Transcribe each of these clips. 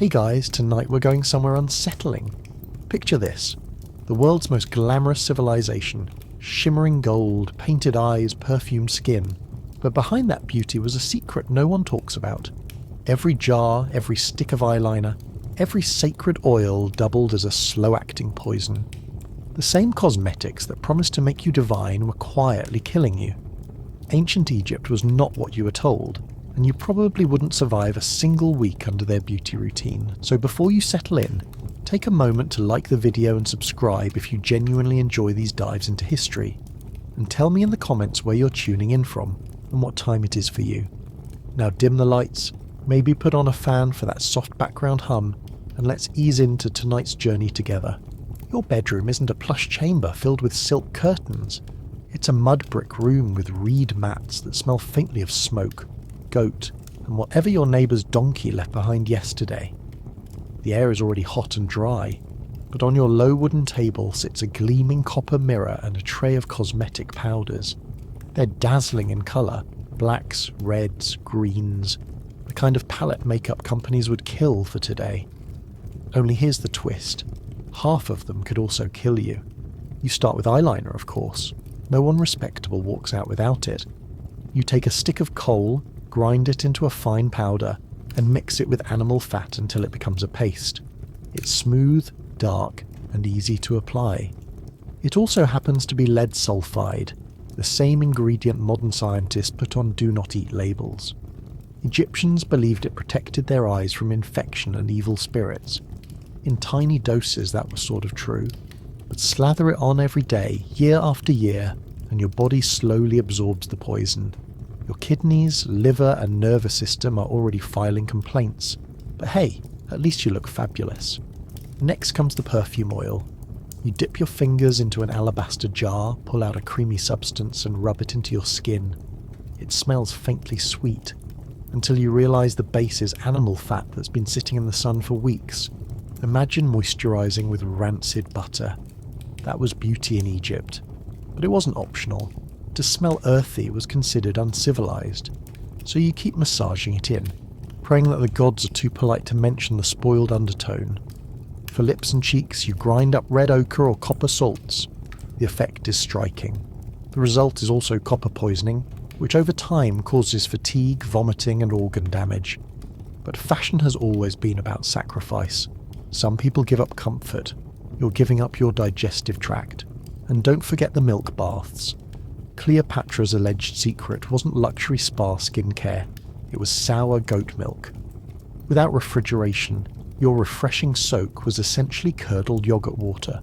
Hey guys, tonight we're going somewhere unsettling. Picture this, the world's most glamorous civilization, shimmering gold, painted eyes, perfumed skin. But behind that beauty was a secret no one talks about. Every jar, every stick of eyeliner, every sacred oil doubled as a slow-acting poison. The same cosmetics that promised to make you divine were quietly killing you. Ancient Egypt was not what you were told, and you probably wouldn't survive a single week under their beauty routine. So before you settle in, take a moment to like the video and subscribe if you genuinely enjoy these dives into history. And tell me in the comments where you're tuning in from and what time it is for you. Now dim the lights, maybe put on a fan for that soft background hum, and let's ease into tonight's journey together. Your bedroom isn't a plush chamber filled with silk curtains. It's a mud brick room with reed mats that smell faintly of smoke, goat, and whatever your neighbour's donkey left behind yesterday. The air is already hot and dry, but on your low wooden table sits a gleaming copper mirror and a tray of cosmetic powders. They're dazzling in colour, blacks, reds, greens, the kind of palette makeup companies would kill for today. Only here's the twist. Half of them could also kill you. You start with eyeliner, of course. No one respectable walks out without it. You take a stick of kohl, grind it into a fine powder, and mix it with animal fat until it becomes a paste. It's smooth, dark, and easy to apply. It also happens to be lead sulfide, the same ingredient modern scientists put on do not eat labels. Egyptians believed it protected their eyes from infection and evil spirits. In tiny doses that was sort of true, but slather it on every day, year after year, and your body slowly absorbs the poison. Your kidneys, liver and nervous system are already filing complaints, but hey, at least you look fabulous. Next comes the perfume oil. You dip your fingers into an alabaster jar, pull out a creamy substance and rub it into your skin. It smells faintly sweet, until you realise the base is animal fat that's been sitting in the sun for weeks. Imagine moisturising with rancid butter. That was beauty in Egypt, but it wasn't optional. To smell earthy was considered uncivilised, so you keep massaging it in, praying that the gods are too polite to mention the spoiled undertone. For lips and cheeks, you grind up red ochre or copper salts. The effect is striking. The result is also copper poisoning, which over time causes fatigue, vomiting and organ damage. But fashion has always been about sacrifice. Some people give up comfort. You're giving up your digestive tract. And don't forget the milk baths. Cleopatra's alleged secret wasn't luxury spa skincare. It was sour goat milk. Without refrigeration, your refreshing soak was essentially curdled yogurt water.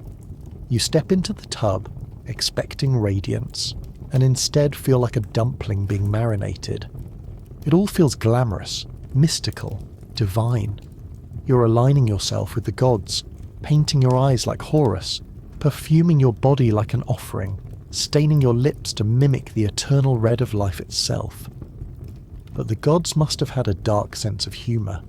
You step into the tub, expecting radiance, and instead feel like a dumpling being marinated. It all feels glamorous, mystical, divine. You're aligning yourself with the gods, painting your eyes like Horus, perfuming your body like an offering, staining your lips to mimic the eternal red of life itself. But the gods must have had a dark sense of humour,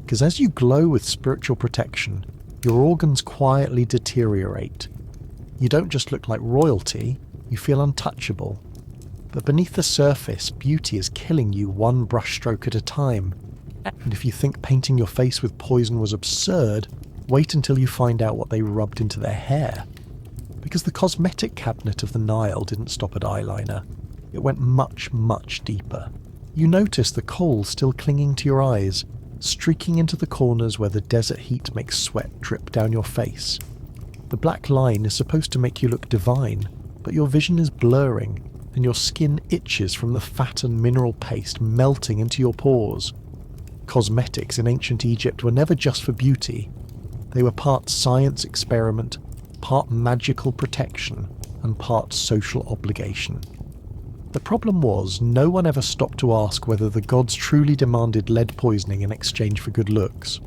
because as you glow with spiritual protection, your organs quietly deteriorate. You don't just look like royalty, you feel untouchable. But beneath the surface, beauty is killing you one brushstroke at a time. And if you think painting your face with poison was absurd, wait until you find out what they rubbed into their hair. Because the cosmetic cabinet of the Nile didn't stop at eyeliner. It went much, much deeper. You notice the kohl still clinging to your eyes, streaking into the corners where the desert heat makes sweat drip down your face. The black line is supposed to make you look divine, but your vision is blurring, and your skin itches from the fat and mineral paste melting into your pores. Cosmetics in ancient Egypt were never just for beauty. They were part science experiment, part magical protection, and part social obligation. The problem was, no one ever stopped to ask whether the gods truly demanded lead poisoning in exchange for good looks.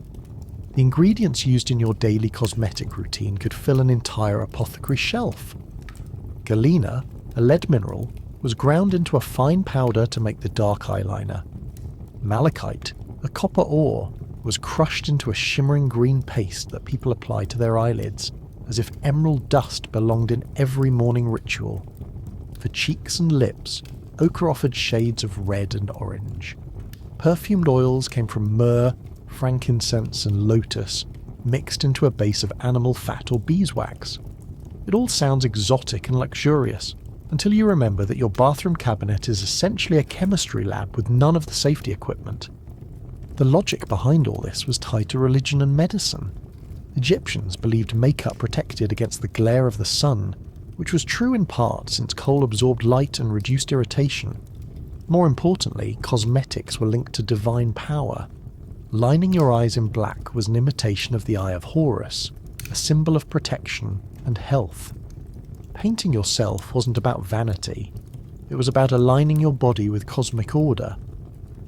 The ingredients used in your daily cosmetic routine could fill an entire apothecary shelf. Galena, a lead mineral, was ground into a fine powder to make the dark eyeliner. Malachite, a copper ore, was crushed into a shimmering green paste that people applied to their eyelids, as if emerald dust belonged in every morning ritual. For cheeks and lips, ochre offered shades of red and orange. Perfumed oils came from myrrh, frankincense and lotus mixed into a base of animal fat or beeswax. It all sounds exotic and luxurious, until you remember that your bathroom cabinet is essentially a chemistry lab with none of the safety equipment. The logic behind all this was tied to religion and medicine. Egyptians believed makeup protected against the glare of the sun, which was true in part since kohl absorbed light and reduced irritation. More importantly, cosmetics were linked to divine power. Lining your eyes in black was an imitation of the Eye of Horus, a symbol of protection and health. Painting yourself wasn't about vanity. It was about aligning your body with cosmic order.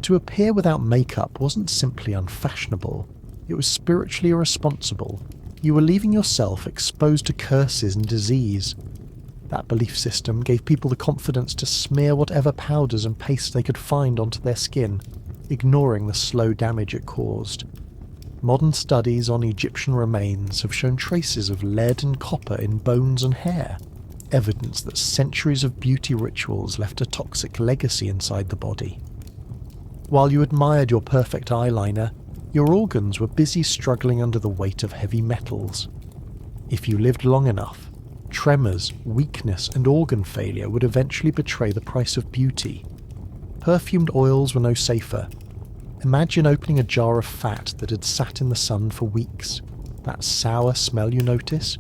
To appear without makeup wasn't simply unfashionable. It was spiritually irresponsible. You were leaving yourself exposed to curses and disease. That belief system gave people the confidence to smear whatever powders and pastes they could find onto their skin, ignoring the slow damage it caused. Modern studies on Egyptian remains have shown traces of lead and copper in bones and hair, evidence that centuries of beauty rituals left a toxic legacy inside the body. While you admired your perfect eyeliner, your organs were busy struggling under the weight of heavy metals. If you lived long enough, tremors, weakness, and organ failure would eventually betray the price of beauty. Perfumed oils were no safer. Imagine opening a jar of fat that had sat in the sun for weeks. That sour smell you notice?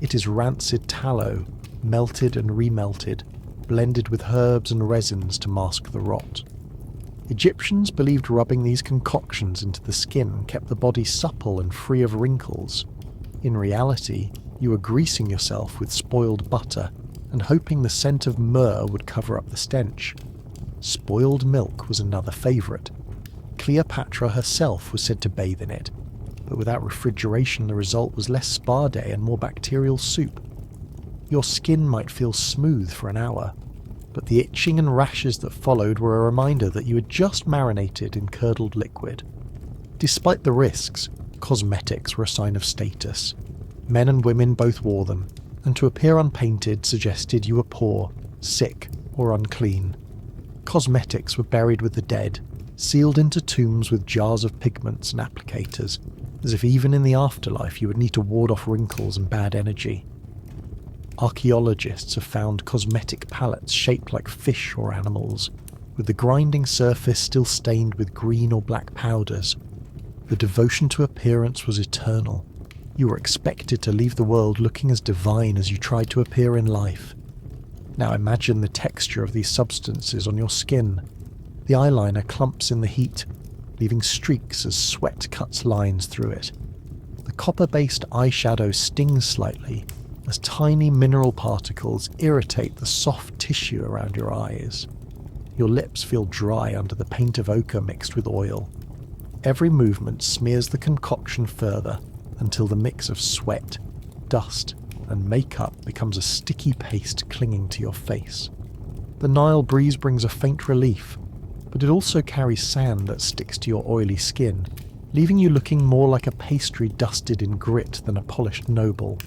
It is rancid tallow, melted and remelted, blended with herbs and resins to mask the rot. Egyptians believed rubbing these concoctions into the skin kept the body supple and free of wrinkles. In reality, you were greasing yourself with spoiled butter and hoping the scent of myrrh would cover up the stench. Spoiled milk was another favourite. Cleopatra herself was said to bathe in it, but without refrigeration the result was less spa day and more bacterial soup. Your skin might feel smooth for an hour, but the itching and rashes that followed were a reminder that you had just marinated in curdled liquid. Despite the risks, cosmetics were a sign of status. Men and women both wore them, and to appear unpainted suggested you were poor, sick, or unclean. Cosmetics were buried with the dead, sealed into tombs with jars of pigments and applicators, as if even in the afterlife you would need to ward off wrinkles and bad energy. Archaeologists have found cosmetic palettes shaped like fish or animals, with the grinding surface still stained with green or black powders. The devotion to appearance was eternal. You were expected to leave the world looking as divine as you tried to appear in life. Now imagine the texture of these substances on your skin. The eyeliner clumps in the heat, leaving streaks as sweat cuts lines through it. The copper-based eyeshadow stings slightly, as tiny mineral particles irritate the soft tissue around your eyes. Your lips feel dry under the paint of ochre mixed with oil. Every movement smears the concoction further until the mix of sweat, dust, and makeup becomes a sticky paste clinging to your face. The Nile breeze brings a faint relief, but it also carries sand that sticks to your oily skin, leaving you looking more like a pastry dusted in grit than a polished noble.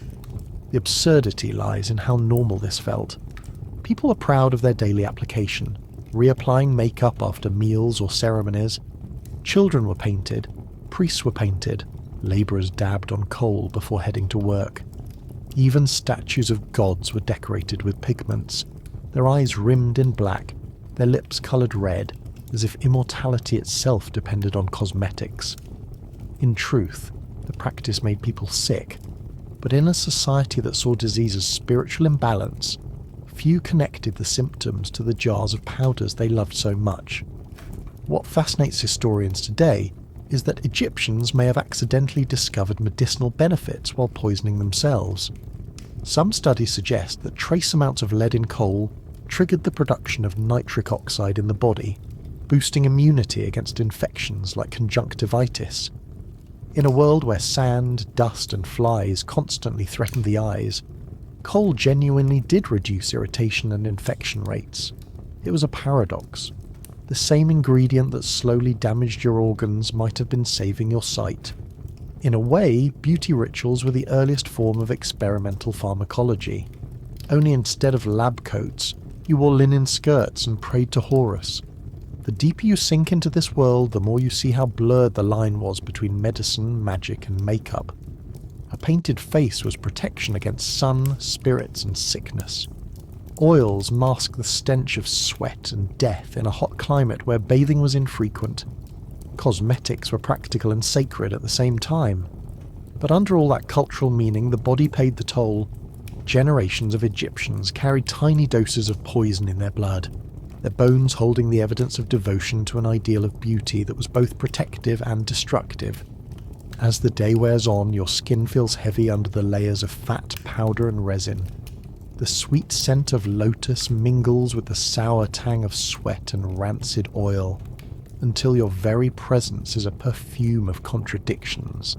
The absurdity lies in how normal this felt. People were proud of their daily application, reapplying makeup after meals or ceremonies. Children were painted, priests were painted, labourers dabbed on kohl before heading to work. Even statues of gods were decorated with pigments, their eyes rimmed in black, their lips coloured red, as if immortality itself depended on cosmetics. In truth, the practice made people sick, but in a society that saw disease as spiritual imbalance, few connected the symptoms to the jars of powders they loved so much. What fascinates historians today is that Egyptians may have accidentally discovered medicinal benefits while poisoning themselves. Some studies suggest that trace amounts of lead in kohl triggered the production of nitric oxide in the body, boosting immunity against infections like conjunctivitis. In a world where sand, dust, and flies constantly threatened the eyes, kohl genuinely did reduce irritation and infection rates. It was a paradox. The same ingredient that slowly damaged your organs might have been saving your sight. In a way, beauty rituals were the earliest form of experimental pharmacology. Only instead of lab coats, you wore linen skirts and prayed to Horus. The deeper you sink into this world, the more you see how blurred the line was between medicine, magic, and makeup. A painted face was protection against sun, spirits, and sickness. Oils mask the stench of sweat and death in a hot climate where bathing was infrequent. Cosmetics were practical and sacred at the same time. But under all that cultural meaning, the body paid the toll. Generations of Egyptians carried tiny doses of poison in their blood, their bones holding the evidence of devotion to an ideal of beauty that was both protective and destructive. As the day wears on, your skin feels heavy under the layers of fat, powder, and resin. The sweet scent of lotus mingles with the sour tang of sweat and rancid oil, until your very presence is a perfume of contradictions.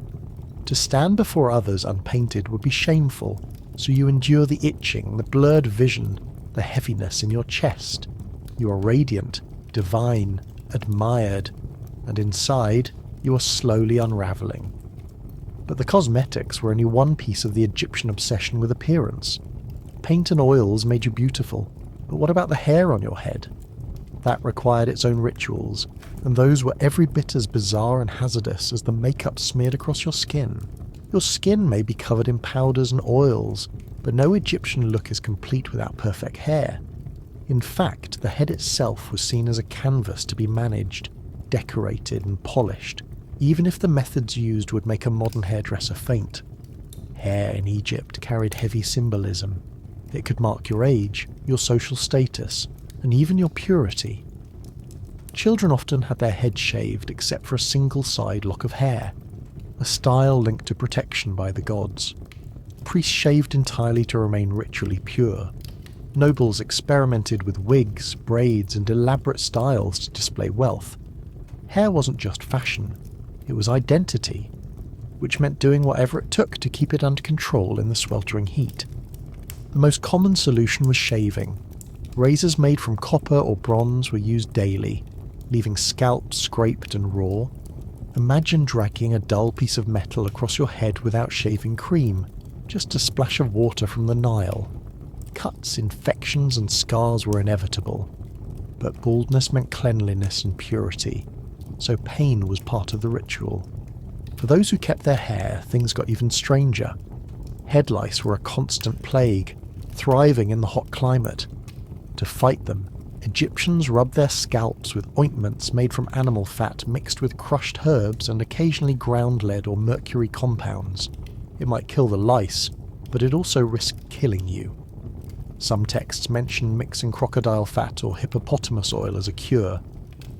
To stand before others unpainted would be shameful, so you endure the itching, the blurred vision, the heaviness in your chest. You are radiant, divine, admired, and inside you are slowly unravelling. But the cosmetics were only one piece of the Egyptian obsession with appearance. Paint and oils made you beautiful, but what about the hair on your head? That required its own rituals, and those were every bit as bizarre and hazardous as the makeup smeared across your skin. Your skin may be covered in powders and oils, but no Egyptian look is complete without perfect hair. In fact, the head itself was seen as a canvas to be managed, decorated and polished, even if the methods used would make a modern hairdresser faint. Hair in Egypt carried heavy symbolism. It could mark your age, your social status, and even your purity. Children often had their heads shaved except for a single side lock of hair, a style linked to protection by the gods. Priests shaved entirely to remain ritually pure. Nobles experimented with wigs, braids, and elaborate styles to display wealth. Hair wasn't just fashion, it was identity, which meant doing whatever it took to keep it under control in the sweltering heat. The most common solution was shaving. Razors made from copper or bronze were used daily, leaving scalps scraped and raw. Imagine dragging a dull piece of metal across your head without shaving cream, just a splash of water from the Nile. Cuts, infections, and scars were inevitable. But baldness meant cleanliness and purity, so pain was part of the ritual. For those who kept their hair, things got even stranger. Head lice were a constant plague, thriving in the hot climate. To fight them, Egyptians rubbed their scalps with ointments made from animal fat mixed with crushed herbs and occasionally ground lead or mercury compounds. It might kill the lice, but it also risked killing you. Some texts mention mixing crocodile fat or hippopotamus oil as a cure.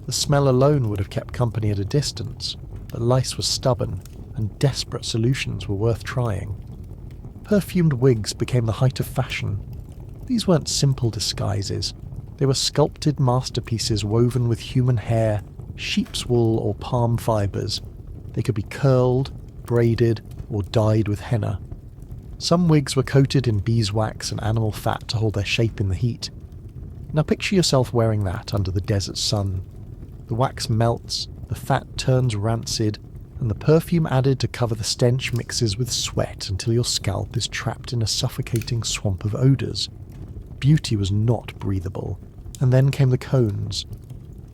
The smell alone would have kept company at a distance, but lice were stubborn, and desperate solutions were worth trying. Perfumed wigs became the height of fashion. These weren't simple disguises. They were sculpted masterpieces woven with human hair, sheep's wool or palm fibres. They could be curled, braided, or dyed with henna. Some wigs were coated in beeswax and animal fat to hold their shape in the heat. Now picture yourself wearing that under the desert sun. The wax melts, the fat turns rancid, and the perfume added to cover the stench mixes with sweat until your scalp is trapped in a suffocating swamp of odours. Beauty was not breathable. And then came the cones.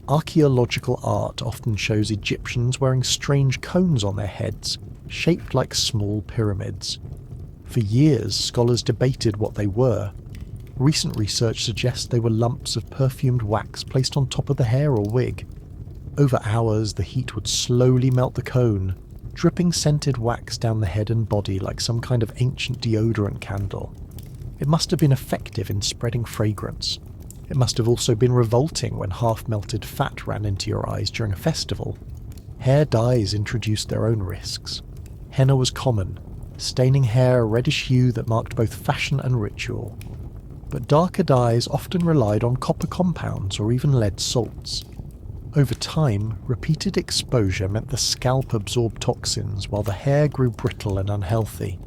Archaeological art often shows Egyptians wearing strange cones on their heads, shaped like small pyramids. For years, scholars debated what they were. Recent research suggests they were lumps of perfumed wax placed on top of the hair or wig. Over hours, the heat would slowly melt the cone, dripping scented wax down the head and body like some kind of ancient deodorant candle. It must have been effective in spreading fragrance. It must have also been revolting when half-melted fat ran into your eyes during a festival. Hair dyes introduced their own risks. Henna was common, staining hair a reddish hue that marked both fashion and ritual. But darker dyes often relied on copper compounds or even lead salts. Over time, repeated exposure meant the scalp absorbed toxins while the hair grew brittle and unhealthy.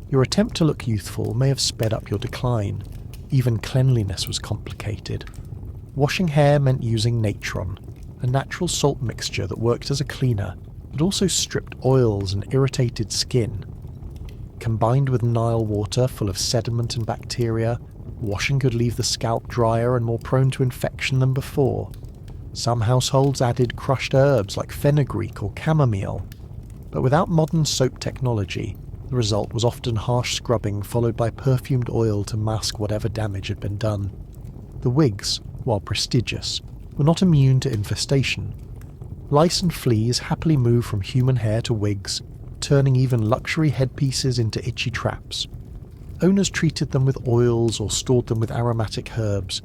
Your attempt to look youthful may have sped up your decline. Even cleanliness was complicated. Washing hair meant using natron, a natural salt mixture that worked as a cleaner, but also stripped oils and irritated skin. Combined with Nile water full of sediment and bacteria, washing could leave the scalp drier and more prone to infection than before. Some households added crushed herbs like fenugreek or chamomile. But without modern soap technology, the result was often harsh scrubbing followed by perfumed oil to mask whatever damage had been done. The wigs, while prestigious, were not immune to infestation. Lice and fleas happily moved from human hair to wigs, turning even luxury headpieces into itchy traps. Owners treated them with oils or stored them with aromatic herbs,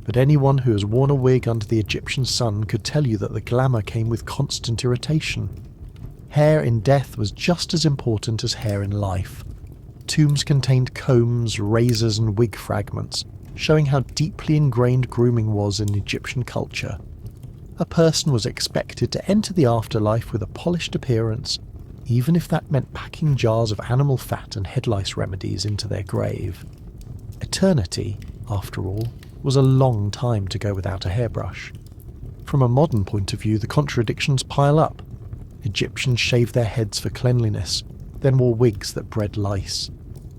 but anyone who has worn a wig under the Egyptian sun could tell you that the glamour came with constant irritation. Hair in death was just as important as hair in life. Tombs contained combs, razors and wig fragments, showing how deeply ingrained grooming was in Egyptian culture. A person was expected to enter the afterlife with a polished appearance, even if that meant packing jars of animal fat and head lice remedies into their grave. Eternity, after all, was a long time to go without a hairbrush. From a modern point of view, the contradictions pile up. Egyptians shaved their heads for cleanliness, then wore wigs that bred lice.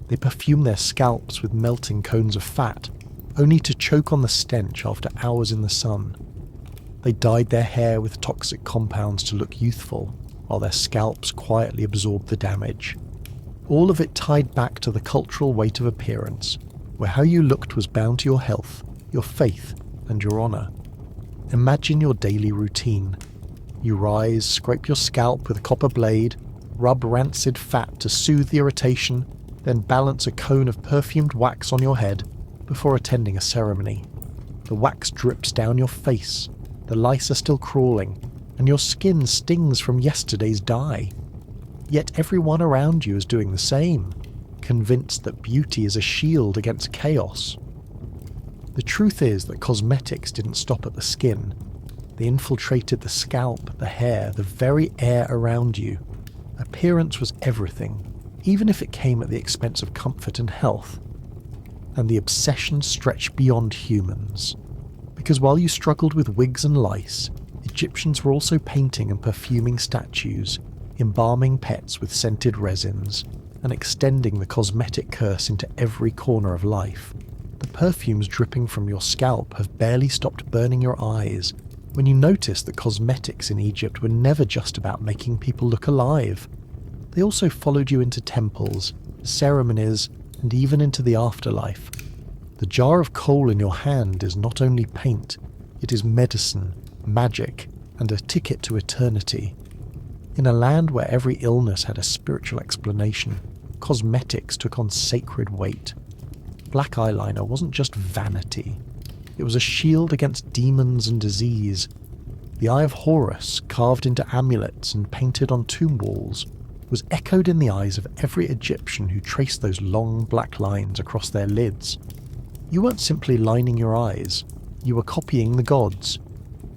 They perfumed their scalps with melting cones of fat, only to choke on the stench after hours in the sun. They dyed their hair with toxic compounds to look youthful, while their scalps quietly absorbed the damage. All of it tied back to the cultural weight of appearance, where how you looked was bound to your health, your faith, and your honour. Imagine your daily routine. You rise, scrape your scalp with a copper blade, rub rancid fat to soothe the irritation, then balance a cone of perfumed wax on your head before attending a ceremony. The wax drips down your face, the lice are still crawling, and your skin stings from yesterday's dye. Yet everyone around you is doing the same, convinced that beauty is a shield against chaos. The truth is that cosmetics didn't stop at the skin. They infiltrated the scalp, the hair, the very air around you. Appearance was everything, even if it came at the expense of comfort and health. And the obsession stretched beyond humans. Because while you struggled with wigs and lice, Egyptians were also painting and perfuming statues, embalming pets with scented resins, and extending the cosmetic curse into every corner of life. The perfumes dripping from your scalp have barely stopped burning your eyes when you notice that cosmetics in Egypt were never just about making people look alive. They also followed you into temples, ceremonies, and even into the afterlife. The jar of kohl in your hand is not only paint, it is medicine, magic, and a ticket to eternity. In a land where every illness had a spiritual explanation, cosmetics took on sacred weight. Black eyeliner wasn't just vanity. It was a shield against demons and disease. The Eye of Horus, carved into amulets and painted on tomb walls, was echoed in the eyes of every Egyptian who traced those long black lines across their lids. You weren't simply lining your eyes, you were copying the gods.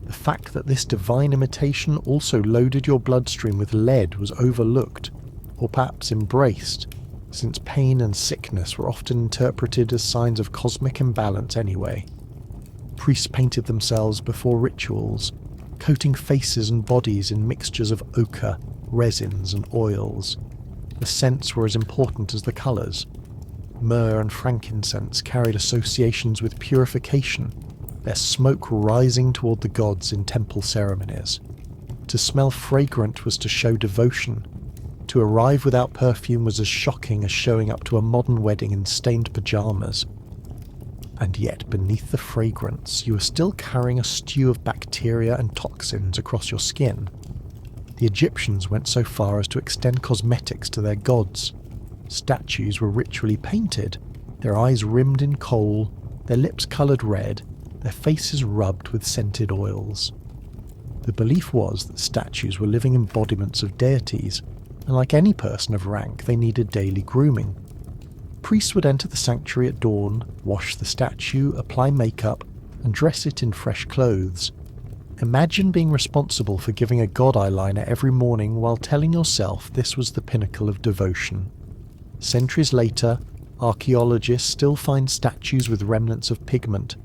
The fact that this divine imitation also loaded your bloodstream with lead was overlooked, or perhaps embraced, since pain and sickness were often interpreted as signs of cosmic imbalance anyway. Priests painted themselves before rituals, coating faces and bodies in mixtures of ochre, resins and oils. The scents were as important as the colours. Myrrh and frankincense carried associations with purification, their smoke rising toward the gods in temple ceremonies. To smell fragrant was to show devotion. To arrive without perfume was as shocking as showing up to a modern wedding in stained pyjamas. And yet, beneath the fragrance, you were still carrying a stew of bacteria and toxins across your skin. The Egyptians went so far as to extend cosmetics to their gods. Statues were ritually painted, their eyes rimmed in kohl, their lips coloured red, their faces rubbed with scented oils. The belief was that statues were living embodiments of deities, and like any person of rank, they needed daily grooming. Priests would enter the sanctuary at dawn, wash the statue, apply makeup, and dress it in fresh clothes. Imagine being responsible for giving a god eyeliner every morning while telling yourself this was the pinnacle of devotion. Centuries later, archaeologists still find statues with remnants of pigment,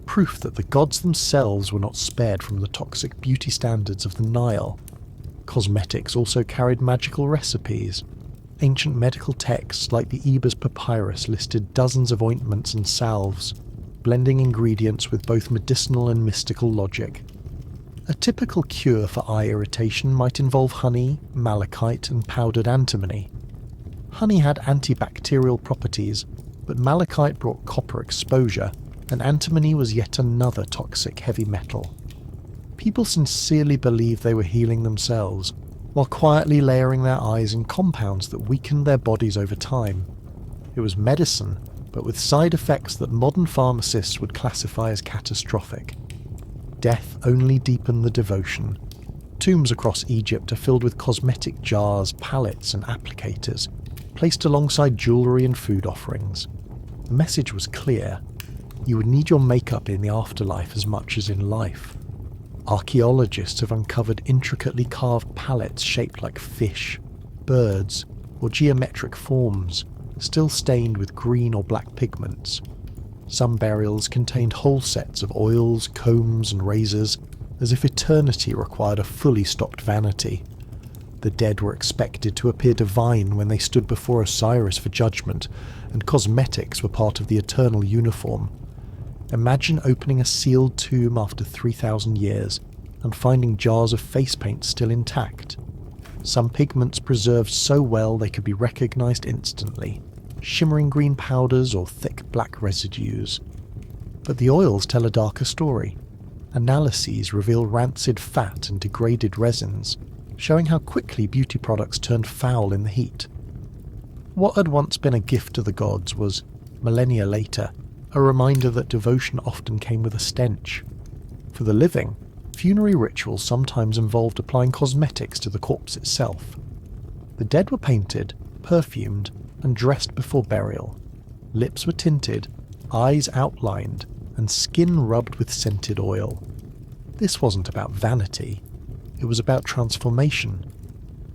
proof that the gods themselves were not spared from the toxic beauty standards of the Nile. Cosmetics also carried magical recipes. Ancient medical texts like the Ebers Papyrus listed dozens of ointments and salves, blending ingredients with both medicinal and mystical logic. A typical cure for eye irritation might involve honey, malachite, and powdered antimony. Honey had antibacterial properties, but malachite brought copper exposure, and antimony was yet another toxic heavy metal. People sincerely believed they were healing themselves, while quietly layering their eyes in compounds that weakened their bodies over time. It was medicine, but with side effects that modern pharmacists would classify as catastrophic. Death only deepened the devotion. Tombs across Egypt are filled with cosmetic jars, palettes, and applicators, placed alongside jewellery and food offerings. The message was clear. You would need your makeup in the afterlife as much as in life. Archaeologists have uncovered intricately carved palettes shaped like fish, birds, or geometric forms, still stained with green or black pigments. Some burials contained whole sets of oils, combs, and razors, as if eternity required a fully stocked vanity. The dead were expected to appear divine when they stood before Osiris for judgment, and cosmetics were part of the eternal uniform. Imagine opening a sealed tomb after 3,000 years and finding jars of face paint still intact. Some pigments preserved so well they could be recognized instantly, shimmering green powders or thick black residues. But the oils tell a darker story. Analyses reveal rancid fat and degraded resins, showing how quickly beauty products turned foul in the heat. What had once been a gift to the gods was, millennia later, a reminder that devotion often came with a stench. For the living, funerary rituals sometimes involved applying cosmetics to the corpse itself. The dead were painted, perfumed, and dressed before burial. Lips were tinted, eyes outlined, and skin rubbed with scented oil. This wasn't about vanity, it was about transformation.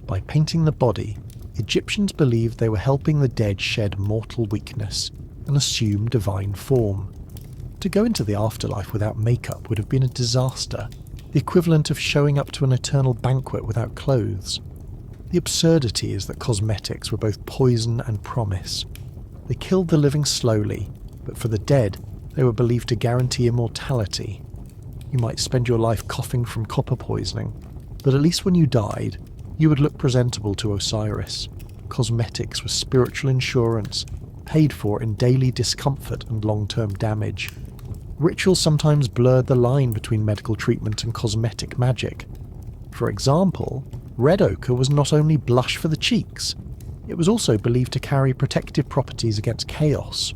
By painting the body, Egyptians believed they were helping the dead shed mortal weakness and assume divine form. To go into the afterlife without makeup would have been a disaster, the equivalent of showing up to an eternal banquet without clothes. The absurdity is that cosmetics were both poison and promise. They killed the living slowly, but for the dead, they were believed to guarantee immortality. You might spend your life coughing from copper poisoning, but at least when you died, you would look presentable to Osiris. Cosmetics were spiritual insurance, paid for in daily discomfort and long-term damage. Rituals sometimes blurred the line between medical treatment and cosmetic magic. For example, red ochre was not only blush for the cheeks, it was also believed to carry protective properties against chaos.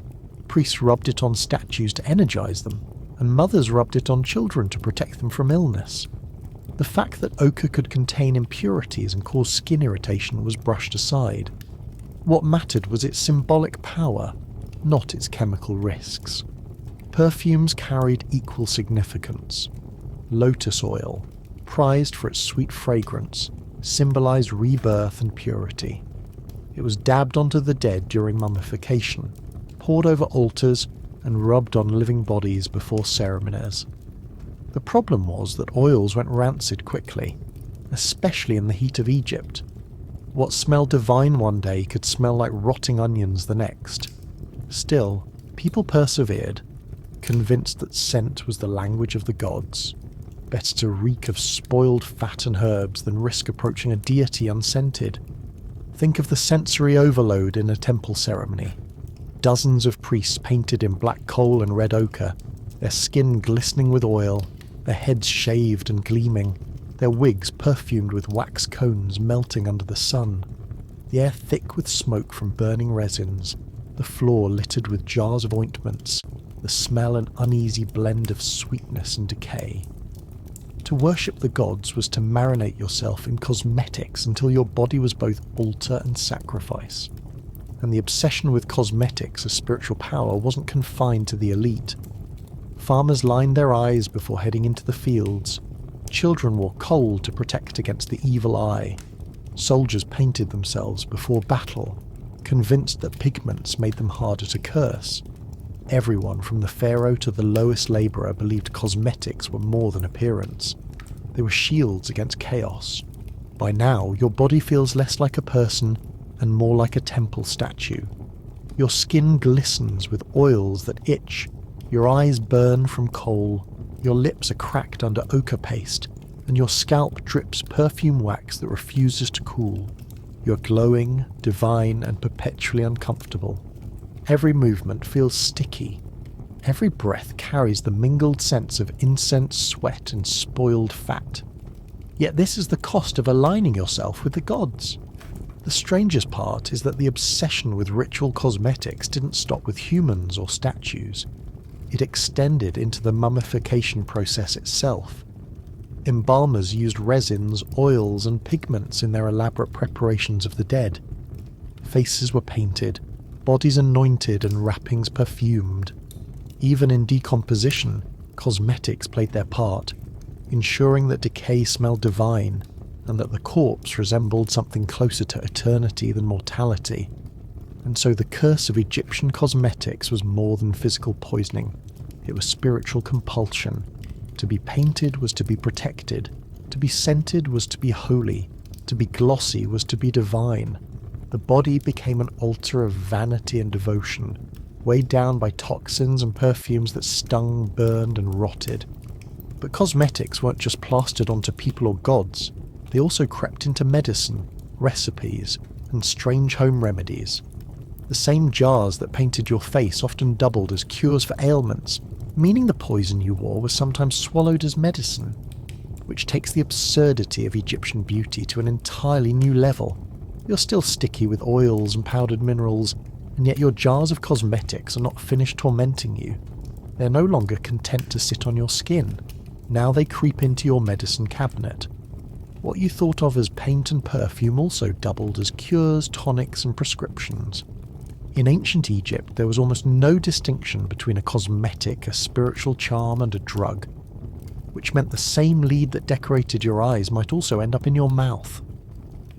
Priests rubbed it on statues to energize them, and mothers rubbed it on children to protect them from illness. The fact that ochre could contain impurities and cause skin irritation was brushed aside. What mattered was its symbolic power, not its chemical risks. Perfumes carried equal significance. Lotus oil, prized for its sweet fragrance, symbolized rebirth and purity. It was dabbed onto the dead during mummification, poured over altars, and rubbed on living bodies before ceremonies. The problem was that oils went rancid quickly, especially in the heat of Egypt. What smelled divine one day could smell like rotting onions the next. Still, people persevered, convinced that scent was the language of the gods. Better to reek of spoiled fat and herbs than risk approaching a deity unscented. Think of the sensory overload in a temple ceremony. Dozens of priests painted in black kohl and red ochre, their skin glistening with oil, their heads shaved and gleaming, their wigs perfumed with wax cones melting under the sun, the air thick with smoke from burning resins, the floor littered with jars of ointments, the smell an uneasy blend of sweetness and decay. To worship the gods was to marinate yourself in cosmetics until your body was both altar and sacrifice. And the obsession with cosmetics as spiritual power wasn't confined to the elite. Farmers lined their eyes before heading into the fields. Children wore kohl to protect against the evil eye. Soldiers painted themselves before battle, convinced that pigments made them harder to curse. Everyone from the pharaoh to the lowest labourer believed cosmetics were more than appearance. They were shields against chaos. By now, your body feels less like a person and more like a temple statue. Your skin glistens with oils that itch, your eyes burn from kohl, your lips are cracked under ochre paste, and your scalp drips perfume wax that refuses to cool. You're glowing, divine, and perpetually uncomfortable. Every movement feels sticky. Every breath carries the mingled sense of incense, sweat, and spoiled fat. Yet this is the cost of aligning yourself with the gods. The strangest part is that the obsession with ritual cosmetics didn't stop with humans or statues. It extended into the mummification process itself. Embalmers used resins, oils, and pigments in their elaborate preparations of the dead. Faces were painted, bodies anointed, and wrappings perfumed. Even in decomposition, cosmetics played their part, ensuring that decay smelled divine, and that the corpse resembled something closer to eternity than mortality. And so the curse of Egyptian cosmetics was more than physical poisoning. It was spiritual compulsion. To be painted was to be protected. To be scented was to be holy. To be glossy was to be divine. The body became an altar of vanity and devotion, weighed down by toxins and perfumes that stung, burned, and rotted. But cosmetics weren't just plastered onto people or gods. They also crept into medicine, recipes, and strange home remedies. The same jars that painted your face often doubled as cures for ailments, meaning the poison you wore was sometimes swallowed as medicine, which takes the absurdity of Egyptian beauty to an entirely new level. You're still sticky with oils and powdered minerals, and yet your jars of cosmetics are not finished tormenting you. They're no longer content to sit on your skin. Now they creep into your medicine cabinet. What you thought of as paint and perfume also doubled as cures, tonics, and prescriptions. In ancient Egypt, there was almost no distinction between a cosmetic, a spiritual charm, and a drug, which meant the same lead that decorated your eyes might also end up in your mouth.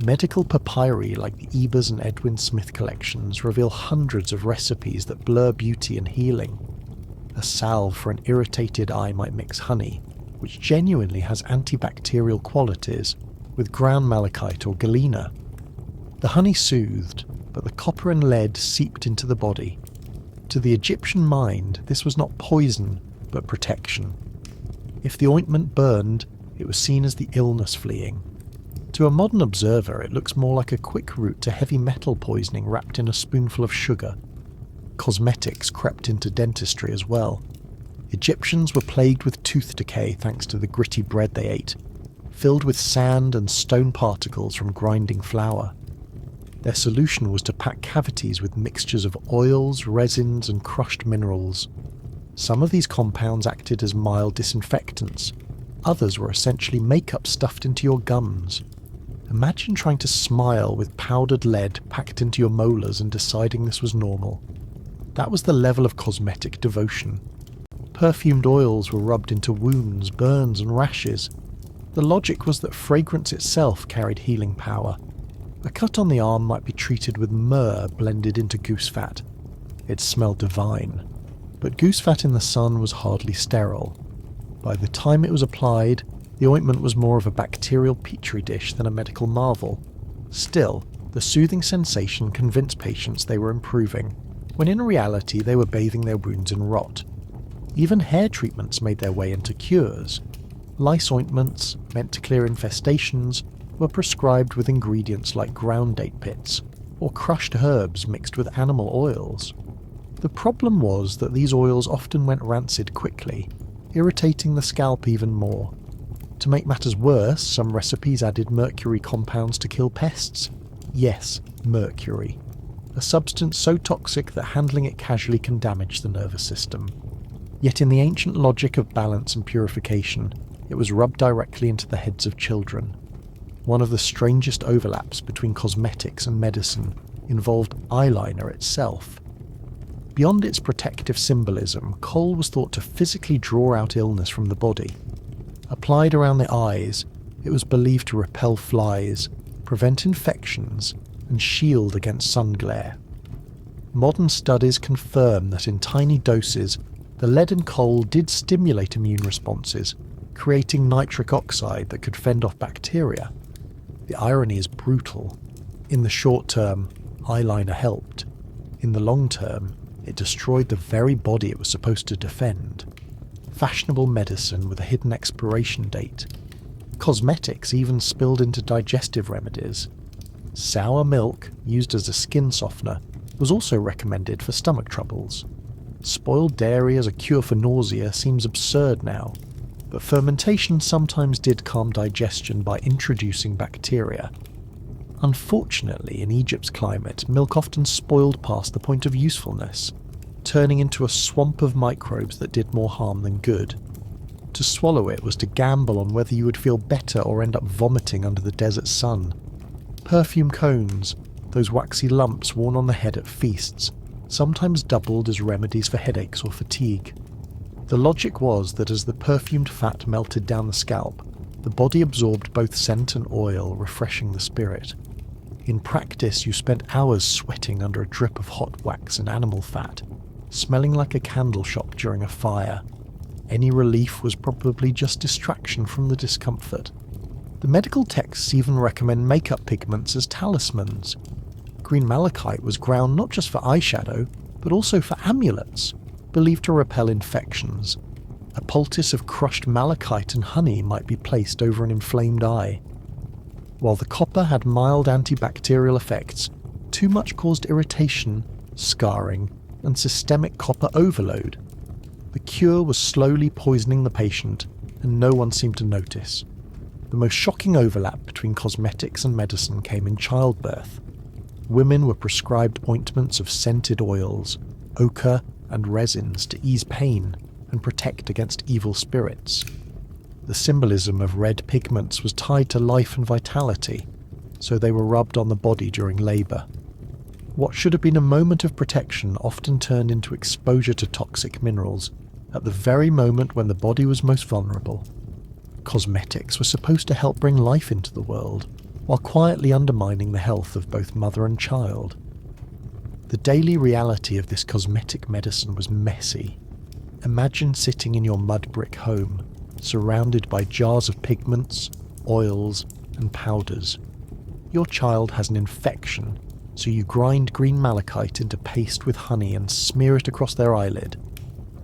Medical papyri like the Ebers and Edwin Smith collections reveal hundreds of recipes that blur beauty and healing. A salve for an irritated eye might mix honey, which genuinely has antibacterial qualities, with ground malachite or galena. The honey soothed, but the copper and lead seeped into the body. To the Egyptian mind, this was not poison, but protection. If the ointment burned, it was seen as the illness fleeing. To a modern observer, it looks more like a quick route to heavy metal poisoning wrapped in a spoonful of sugar. Cosmetics crept into dentistry as well. Egyptians were plagued with tooth decay thanks to the gritty bread they ate, filled with sand and stone particles from grinding flour. Their solution was to pack cavities with mixtures of oils, resins, and crushed minerals. Some of these compounds acted as mild disinfectants. Others were essentially makeup stuffed into your gums. Imagine trying to smile with powdered lead packed into your molars and deciding this was normal. That was the level of cosmetic devotion. Perfumed oils were rubbed into wounds, burns, and rashes. The logic was that fragrance itself carried healing power. A cut on the arm might be treated with myrrh blended into goose fat. It smelled divine. But goose fat in the sun was hardly sterile. By the time it was applied, the ointment was more of a bacterial petri dish than a medical marvel. Still, the soothing sensation convinced patients they were improving, when in reality they were bathing their wounds in rot. Even hair treatments made their way into cures. Lice ointments, meant to clear infestations, were prescribed with ingredients like ground date pits, or crushed herbs mixed with animal oils. The problem was that these oils often went rancid quickly, irritating the scalp even more. To make matters worse, some recipes added mercury compounds to kill pests. Yes, mercury. A substance so toxic that handling it casually can damage the nervous system. Yet in the ancient logic of balance and purification, it was rubbed directly into the heads of children. One of the strangest overlaps between cosmetics and medicine involved eyeliner itself. Beyond its protective symbolism, kohl was thought to physically draw out illness from the body. Applied around the eyes, it was believed to repel flies, prevent infections, and shield against sun glare. Modern studies confirm that in tiny doses, the lead in kohl did stimulate immune responses, creating nitric oxide that could fend off bacteria. The irony is brutal. In the short term, eyeliner helped. In the long term, it destroyed the very body it was supposed to defend. Fashionable medicine with a hidden expiration date. Cosmetics even spilled into digestive remedies. Sour milk, used as a skin softener, was also recommended for stomach troubles. Spoiled dairy as a cure for nausea seems absurd now, but fermentation sometimes did calm digestion by introducing bacteria. Unfortunately, in Egypt's climate, milk often spoiled past the point of usefulness, turning into a swamp of microbes that did more harm than good. To swallow it was to gamble on whether you would feel better or end up vomiting under the desert sun. Perfume cones, those waxy lumps worn on the head at feasts, sometimes doubled as remedies for headaches or fatigue. The logic was that as the perfumed fat melted down the scalp, the body absorbed both scent and oil, refreshing the spirit. In practice, you spent hours sweating under a drip of hot wax and animal fat, smelling like a candle shop during a fire. Any relief was probably just distraction from the discomfort. The medical texts even recommend makeup pigments as talismans. Green malachite was ground not just for eyeshadow, but also for amulets, believed to repel infections. A poultice of crushed malachite and honey might be placed over an inflamed eye. While the copper had mild antibacterial effects, too much caused irritation, scarring, and systemic copper overload. The cure was slowly poisoning the patient, and no one seemed to notice. The most shocking overlap between cosmetics and medicine came in childbirth. Women were prescribed ointments of scented oils, ochre, and resins to ease pain and protect against evil spirits. The symbolism of red pigments was tied to life and vitality, so they were rubbed on the body during labour. What should have been a moment of protection often turned into exposure to toxic minerals at the very moment when the body was most vulnerable. Cosmetics were supposed to help bring life into the world, while quietly undermining the health of both mother and child. The daily reality of this cosmetic medicine was messy. Imagine sitting in your mud brick home, surrounded by jars of pigments, oils, and powders. Your child has an infection, so you grind green malachite into paste with honey and smear it across their eyelid.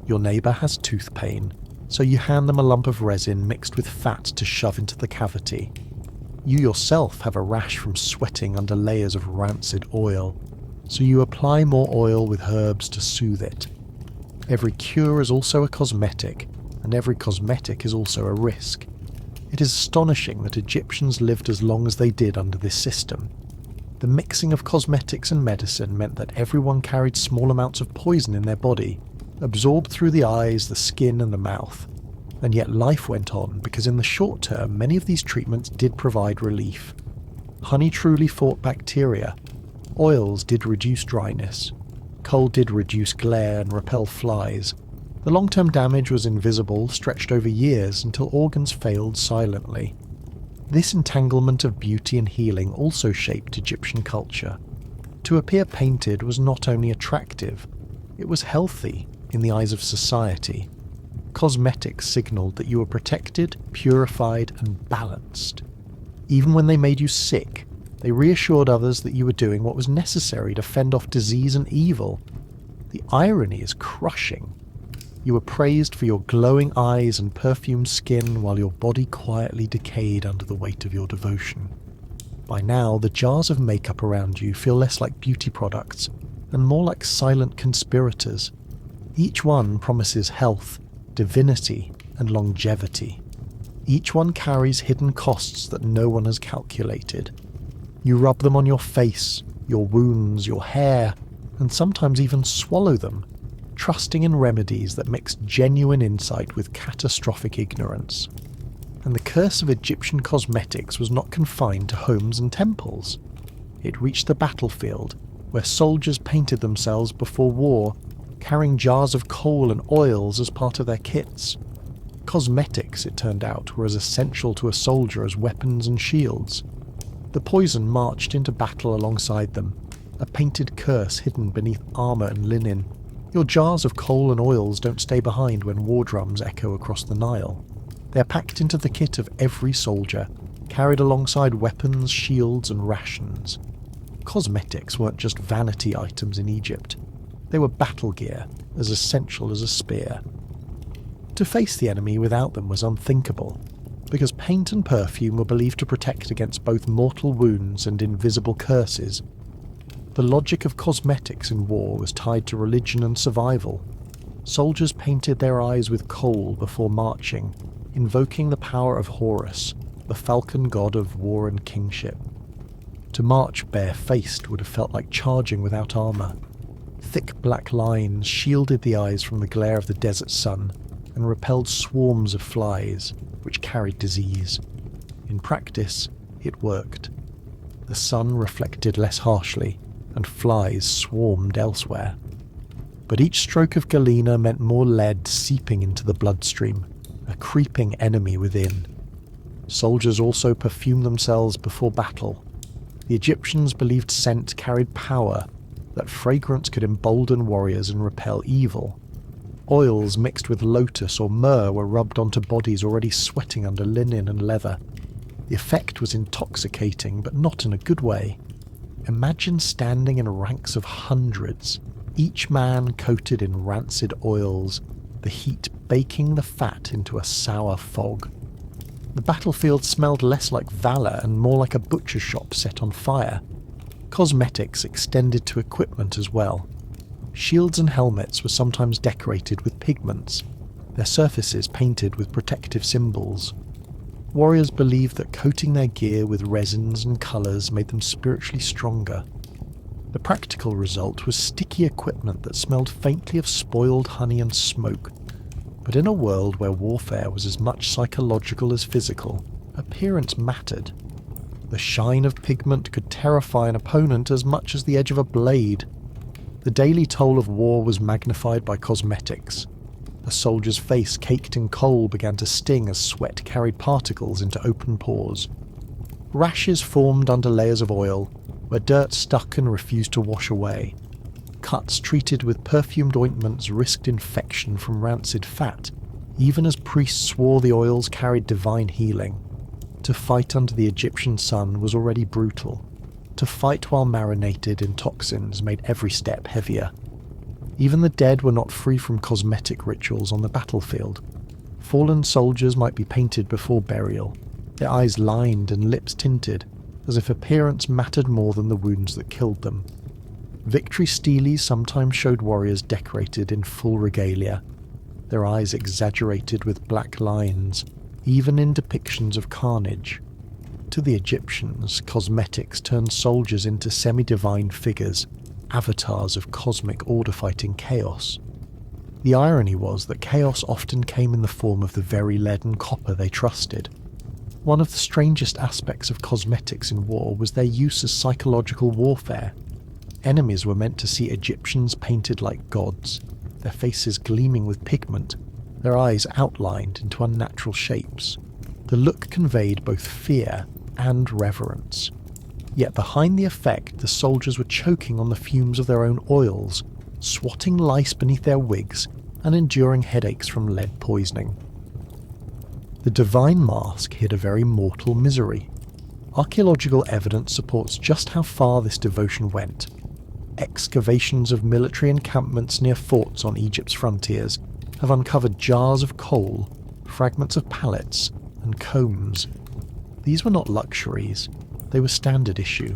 Your neighbour has tooth pain, so you hand them a lump of resin mixed with fat to shove into the cavity. You yourself have a rash from sweating under layers of rancid oil, so you apply more oil with herbs to soothe it. Every cure is also a cosmetic, and every cosmetic is also a risk. It is astonishing that Egyptians lived as long as they did under this system. The mixing of cosmetics and medicine meant that everyone carried small amounts of poison in their body, absorbed through the eyes, the skin, and the mouth. And yet life went on because in the short term many of these treatments did provide relief. Honey truly fought bacteria. Oils did reduce dryness. Kohl did reduce glare and repel flies. The long-term damage was invisible, stretched over years until organs failed silently. This entanglement of beauty and healing also shaped Egyptian culture. To appear painted was not only attractive, it was healthy in the eyes of society. Cosmetics signalled that you were protected, purified, and balanced. Even when they made you sick, they reassured others that you were doing what was necessary to fend off disease and evil. The irony is crushing. You were praised for your glowing eyes and perfumed skin while your body quietly decayed under the weight of your devotion. By now, the jars of makeup around you feel less like beauty products and more like silent conspirators. Each one promises health, divinity, and longevity. Each one carries hidden costs that no one has calculated. You rub them on your face, your wounds, your hair, and sometimes even swallow them, trusting in remedies that mix genuine insight with catastrophic ignorance. And the curse of Egyptian cosmetics was not confined to homes and temples. It reached the battlefield, where soldiers painted themselves before war, carrying jars of kohl and oils as part of their kits. Cosmetics, it turned out, were as essential to a soldier as weapons and shields. The poison marched into battle alongside them, a painted curse hidden beneath armour and linen. Your jars of kohl and oils don't stay behind when war drums echo across the Nile. They're packed into the kit of every soldier, carried alongside weapons, shields, and rations. Cosmetics weren't just vanity items in Egypt. They were battle gear, as essential as a spear. To face the enemy without them was unthinkable. because paint and perfume were believed to protect against both mortal wounds and invisible curses. The logic of cosmetics in war was tied to religion and survival. Soldiers painted their eyes with kohl before marching, invoking the power of Horus, the falcon god of war and kingship. To march bare-faced would have felt like charging without armour. Thick black lines shielded the eyes from the glare of the desert sun and repelled swarms of flies, which carried disease. In practice, it worked. The sun reflected less harshly, and flies swarmed elsewhere. But each stroke of galena meant more lead seeping into the bloodstream, a creeping enemy within. Soldiers also perfumed themselves before battle. The Egyptians believed scent carried power, that fragrance could embolden warriors and repel evil. Oils mixed with lotus or myrrh were rubbed onto bodies already sweating under linen and leather. The effect was intoxicating, but not in a good way. Imagine standing in ranks of hundreds, each man coated in rancid oils, the heat baking the fat into a sour fog. The battlefield smelled less like valor and more like a butcher shop set on fire. Cosmetics extended to equipment as well. Shields and helmets were sometimes decorated with pigments, their surfaces painted with protective symbols. Warriors believed that coating their gear with resins and colours made them spiritually stronger. The practical result was sticky equipment that smelled faintly of spoiled honey and smoke. But in a world where warfare was as much psychological as physical, appearance mattered. The shine of pigment could terrify an opponent as much as the edge of a blade. The daily toll of war was magnified by cosmetics. A soldier's face caked in kohl began to sting as sweat carried particles into open pores. Rashes formed under layers of oil, where dirt stuck and refused to wash away. Cuts treated with perfumed ointments risked infection from rancid fat, even as priests swore the oils carried divine healing. To fight under the Egyptian sun was already brutal. To fight while marinated in toxins made every step heavier. Even the dead were not free from cosmetic rituals on the battlefield. Fallen soldiers might be painted before burial, their eyes lined and lips tinted, as if appearance mattered more than the wounds that killed them. Victory steles sometimes showed warriors decorated in full regalia, their eyes exaggerated with black lines, even in depictions of carnage. To the Egyptians, cosmetics turned soldiers into semi-divine figures, avatars of cosmic order-fighting chaos. The irony was that chaos often came in the form of the very lead and copper they trusted. One of the strangest aspects of cosmetics in war was their use as psychological warfare. Enemies were meant to see Egyptians painted like gods, their faces gleaming with pigment, their eyes outlined into unnatural shapes. The look conveyed both fear and reverence. Yet behind the effect, the soldiers were choking on the fumes of their own oils, swatting lice beneath their wigs, and enduring headaches from lead poisoning. The divine mask hid a very mortal misery. Archaeological evidence supports just how far this devotion went. Excavations of military encampments near forts on Egypt's frontiers have uncovered jars of kohl, fragments of pallets, and combs. These were not luxuries, they were standard issue.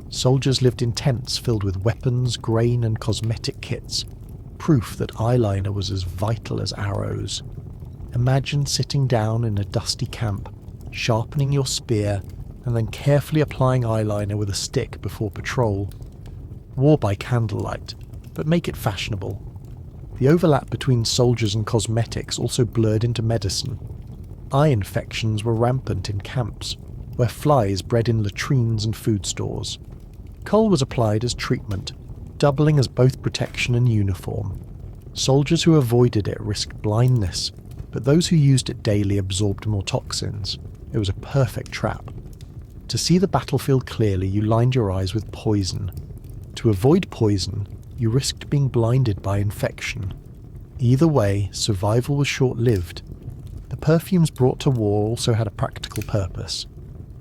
Soldiers lived in tents filled with weapons, grain, and cosmetic kits, proof that eyeliner was as vital as arrows. Imagine sitting down in a dusty camp, sharpening your spear, and then carefully applying eyeliner with a stick before patrol. War by candlelight, but make it fashionable. The overlap between soldiers and cosmetics also blurred into medicine. Eye infections were rampant in camps, where flies bred in latrines and food stores. Kohl was applied as treatment, doubling as both protection and uniform. Soldiers who avoided it risked blindness, but those who used it daily absorbed more toxins. It was a perfect trap. To see the battlefield clearly, you lined your eyes with poison. To avoid poison, you risked being blinded by infection. Either way, survival was short-lived. The perfumes brought to war also had a practical purpose.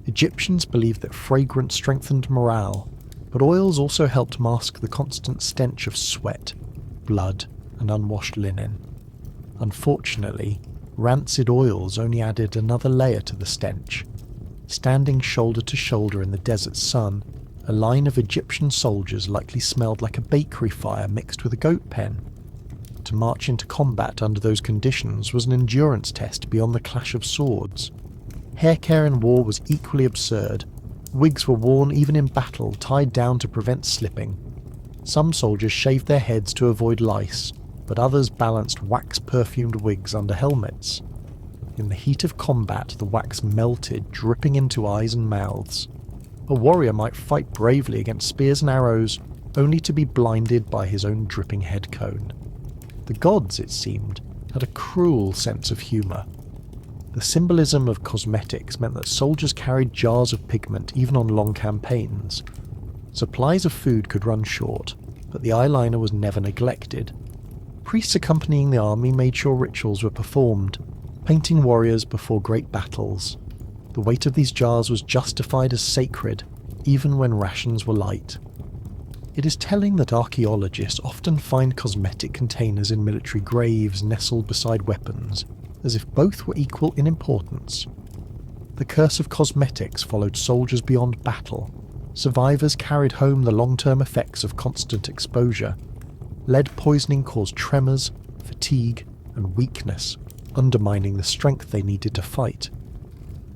Egyptians believed that fragrance strengthened morale, but oils also helped mask the constant stench of sweat, blood, and unwashed linen. Unfortunately, Rancid oils only added another layer to the stench. Standing shoulder to shoulder in the desert sun, a line of Egyptian soldiers likely smelled like a bakery fire mixed with a goat pen. To march into combat under those conditions was an endurance test beyond the clash of swords. Hair care in war was equally absurd. Wigs were worn even in battle, tied down to prevent slipping. Some soldiers shaved their heads to avoid lice, but others balanced wax-perfumed wigs under helmets. In the heat of combat, the wax melted, dripping into eyes and mouths. A warrior might fight bravely against spears and arrows, only to be blinded by his own dripping head cone. The gods, it seemed, had a cruel sense of humour. The symbolism of cosmetics meant that soldiers carried jars of pigment even on long campaigns. Supplies of food could run short, but the eyeliner was never neglected. Priests accompanying the army made sure rituals were performed, painting warriors before great battles. The weight of these jars was justified as sacred, even when rations were light. It is telling that archaeologists often find cosmetic containers in military graves nestled beside weapons, as if both were equal in importance. The curse of cosmetics followed soldiers beyond battle. Survivors carried home the long-term effects of constant exposure. Lead poisoning caused tremors, fatigue, and weakness, undermining the strength they needed to fight.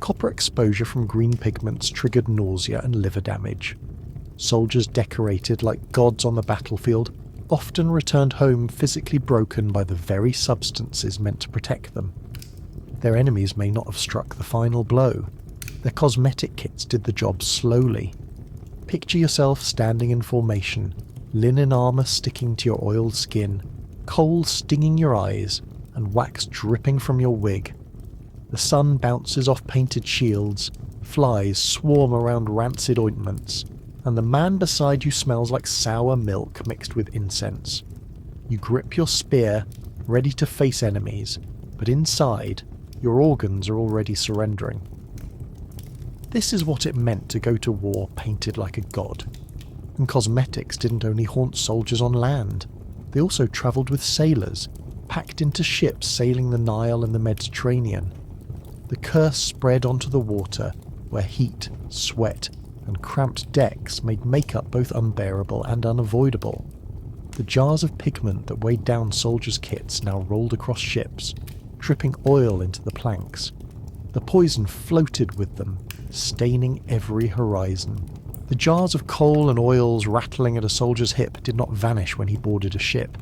Copper exposure from green pigments triggered nausea and liver damage. Soldiers decorated like gods on the battlefield often returned home physically broken by the very substances meant to protect them. Their enemies may not have struck the final blow. Their cosmetic kits did the job slowly. Picture yourself standing in formation, linen armour sticking to your oiled skin, kohl stinging your eyes, and wax dripping from your wig. The sun bounces off painted shields, flies swarm around rancid ointments, and the man beside you smells like sour milk mixed with incense. You grip your spear, ready to face enemies, but inside, your organs are already surrendering. This is what it meant to go to war painted like a god. And cosmetics didn't only haunt soldiers on land. They also travelled with sailors, packed into ships sailing the Nile and the Mediterranean. The curse spread onto the water, where heat, sweat, and cramped decks made makeup both unbearable and unavoidable. The jars of pigment that weighed down soldiers' kits now rolled across ships, dripping oil into the planks. The poison floated with them, staining every horizon. The jars of coal and oils rattling at a soldier's hip did not vanish when he boarded a ship.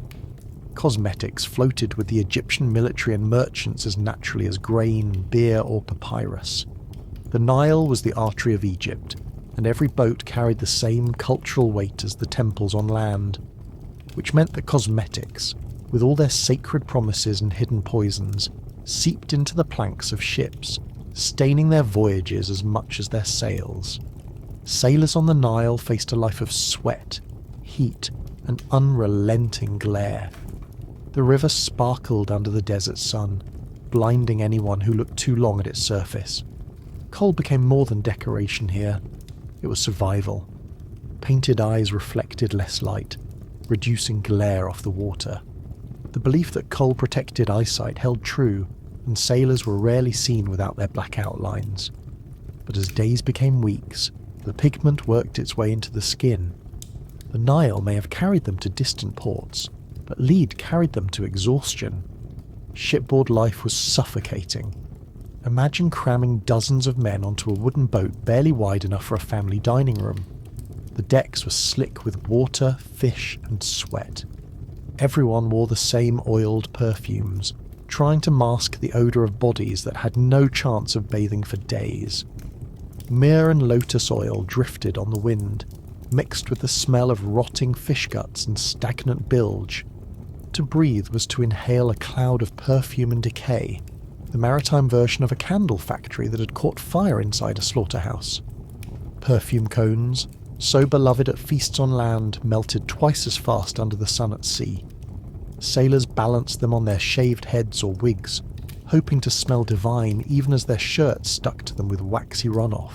Cosmetics floated with the Egyptian military and merchants as naturally as grain, beer, or papyrus. The Nile was the artery of Egypt, and every boat carried the same cultural weight as the temples on land, which meant that cosmetics, with all their sacred promises and hidden poisons, seeped into the planks of ships, staining their voyages as much as their sails. Sailors on the Nile faced a life of sweat, heat, and unrelenting glare. The river sparkled under the desert sun, blinding anyone who looked too long at its surface. Coal became more than decoration here. It was survival. Painted eyes reflected less light, reducing glare off the water. The belief that coal protected eyesight held true, and sailors were rarely seen without their black outlines. But as days became weeks, the pigment worked its way into the skin. The Nile may have carried them to distant ports, but lead carried them to exhaustion. Shipboard life was suffocating. Imagine cramming dozens of men onto a wooden boat barely wide enough for a family dining room. The decks were slick with water, fish, and sweat. Everyone wore the same oiled perfumes, trying to mask the odour of bodies that had no chance of bathing for days. Myrrh and lotus oil drifted on the wind, mixed with the smell of rotting fish guts and stagnant bilge. To breathe was to inhale a cloud of perfume and decay, the maritime version of a candle factory that had caught fire inside a slaughterhouse. Perfume cones, so beloved at feasts on land, melted twice as fast under the sun at sea. Sailors balanced them on their shaved heads or wigs, hoping to smell divine even as their shirts stuck to them with waxy runoff.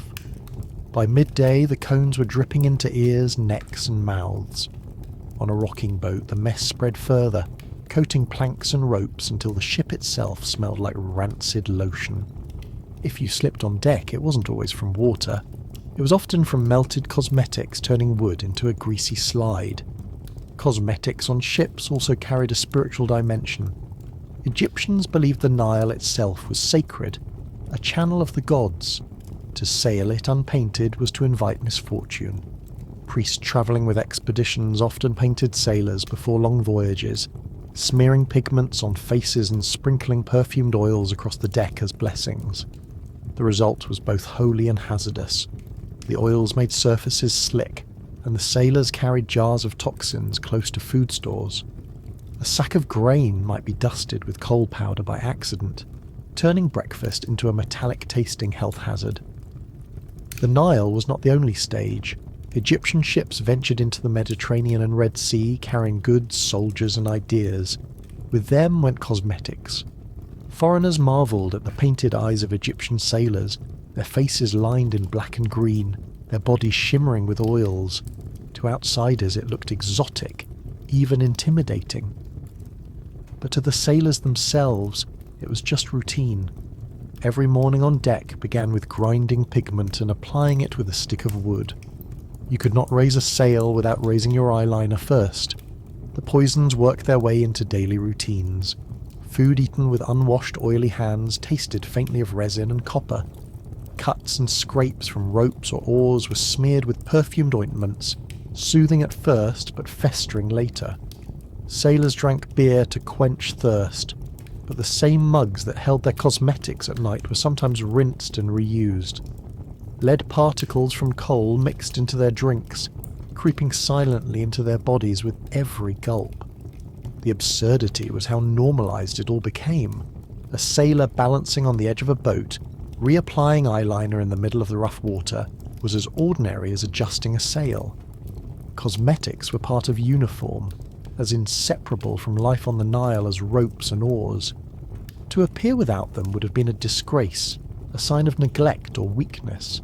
By midday, the cones were dripping into ears, necks, and mouths. On a rocking boat, the mess spread further, coating planks and ropes until the ship itself smelled like rancid lotion. If you slipped on deck, it wasn't always from water. It was often from melted cosmetics turning wood into a greasy slide. Cosmetics on ships also carried a spiritual dimension. Egyptians believed the Nile itself was sacred, a channel of the gods. To sail it unpainted was to invite misfortune. Priests travelling with expeditions often painted sailors before long voyages, smearing pigments on faces and sprinkling perfumed oils across the deck as blessings. The result was both holy and hazardous. The oils made surfaces slick, and the sailors carried jars of toxins close to food stores. A sack of grain might be dusted with coal powder by accident, turning breakfast into a metallic-tasting health hazard. The Nile was not the only stage. Egyptian ships ventured into the Mediterranean and Red Sea carrying goods, soldiers and ideas. With them went cosmetics. Foreigners marvelled at the painted eyes of Egyptian sailors, their faces lined in black and green, their bodies shimmering with oils. To outsiders it looked exotic, even intimidating. But to the sailors themselves, it was just routine. Every morning on deck began with grinding pigment and applying it with a stick of wood. You could not raise a sail without raising your eyeliner first. The poisons worked their way into daily routines. Food eaten with unwashed oily hands tasted faintly of resin and copper. Cuts and scrapes from ropes or oars were smeared with perfumed ointments, soothing at first but festering later. Sailors drank beer to quench thirst, but the same mugs that held their cosmetics at night were sometimes rinsed and reused. Lead particles from coal mixed into their drinks, creeping silently into their bodies with every gulp. The absurdity was how normalized it all became. A sailor balancing on the edge of a boat, reapplying eyeliner in the middle of the rough water, was as ordinary as adjusting a sail. Cosmetics were part of uniform, as inseparable from life on the Nile as ropes and oars. To appear without them would have been a disgrace, a sign of neglect or weakness.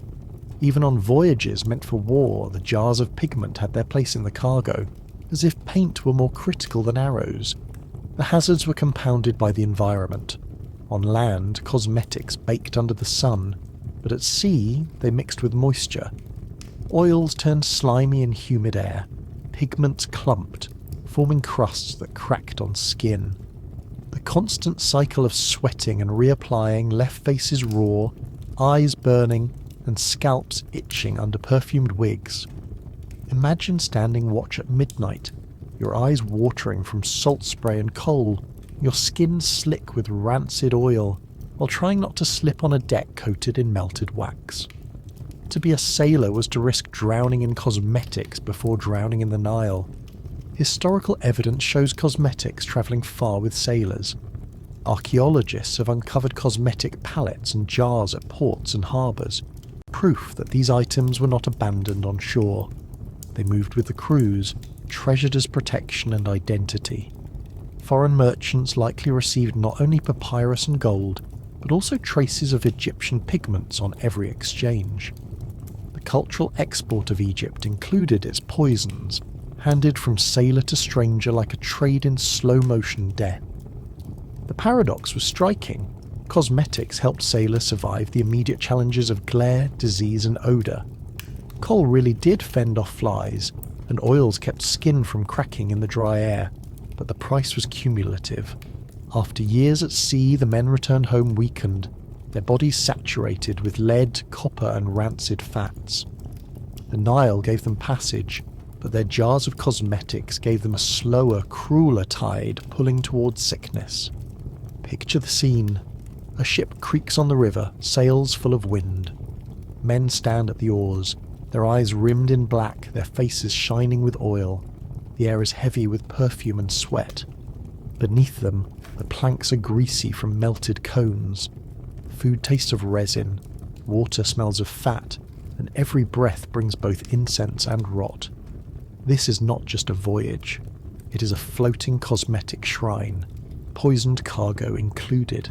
Even on voyages meant for war, the jars of pigment had their place in the cargo, as if paint were more critical than arrows. The hazards were compounded by the environment. On land, cosmetics baked under the sun, but at sea they mixed with moisture. Oils turned slimy in humid air, pigments clumped, forming crusts that cracked on skin. The constant cycle of sweating and reapplying left faces raw, eyes burning, and scalps itching under perfumed wigs. Imagine standing watch at midnight, your eyes watering from salt spray and coal, your skin slick with rancid oil, while trying not to slip on a deck coated in melted wax. To be a sailor was to risk drowning in cosmetics before drowning in the Nile. Historical evidence shows cosmetics travelling far with sailors. Archaeologists have uncovered cosmetic pallets and jars at ports and harbours, proof that these items were not abandoned on shore. They moved with the crews, treasured as protection and identity. Foreign merchants likely received not only papyrus and gold, but also traces of Egyptian pigments on every exchange. The cultural export of Egypt included its poisons, handed from sailor to stranger like a trade in slow-motion death. The paradox was striking. Cosmetics helped sailors survive the immediate challenges of glare, disease and odour. Coal really did fend off flies, and oils kept skin from cracking in the dry air, but the price was cumulative. After years at sea, the men returned home weakened, their bodies saturated with lead, copper and rancid fats. The Nile gave them passage, but their jars of cosmetics gave them a slower, crueler tide pulling towards sickness. Picture the scene. A ship creaks on the river, sails full of wind. Men stand at the oars, their eyes rimmed in black, their faces shining with oil. The air is heavy with perfume and sweat. Beneath them, the planks are greasy from melted cones. Food tastes of resin, water smells of fat, and every breath brings both incense and rot. This is not just a voyage. It is a floating cosmetic shrine, poisoned cargo included.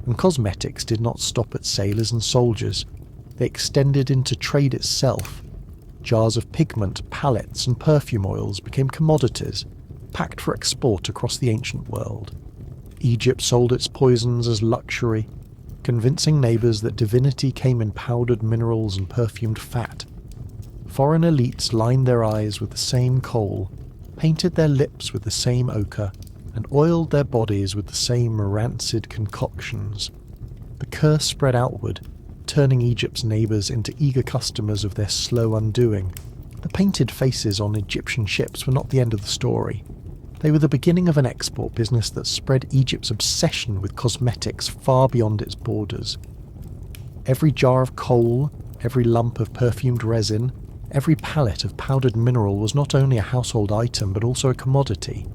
And cosmetics did not stop at sailors and soldiers. They extended into trade itself. Jars of pigment, pallets and perfume oils became commodities, packed for export across the ancient world. Egypt sold its poisons as luxury, convincing neighbours that divinity came in powdered minerals and perfumed fat. Foreign elites lined their eyes with the same kohl, painted their lips with the same ochre, and oiled their bodies with the same rancid concoctions. The curse spread outward, turning Egypt's neighbours into eager customers of their slow undoing. The painted faces on Egyptian ships were not the end of the story. They were the beginning of an export business that spread Egypt's obsession with cosmetics far beyond its borders. Every jar of kohl, every lump of perfumed resin, every pallet of powdered mineral was not only a household item but also a commodity.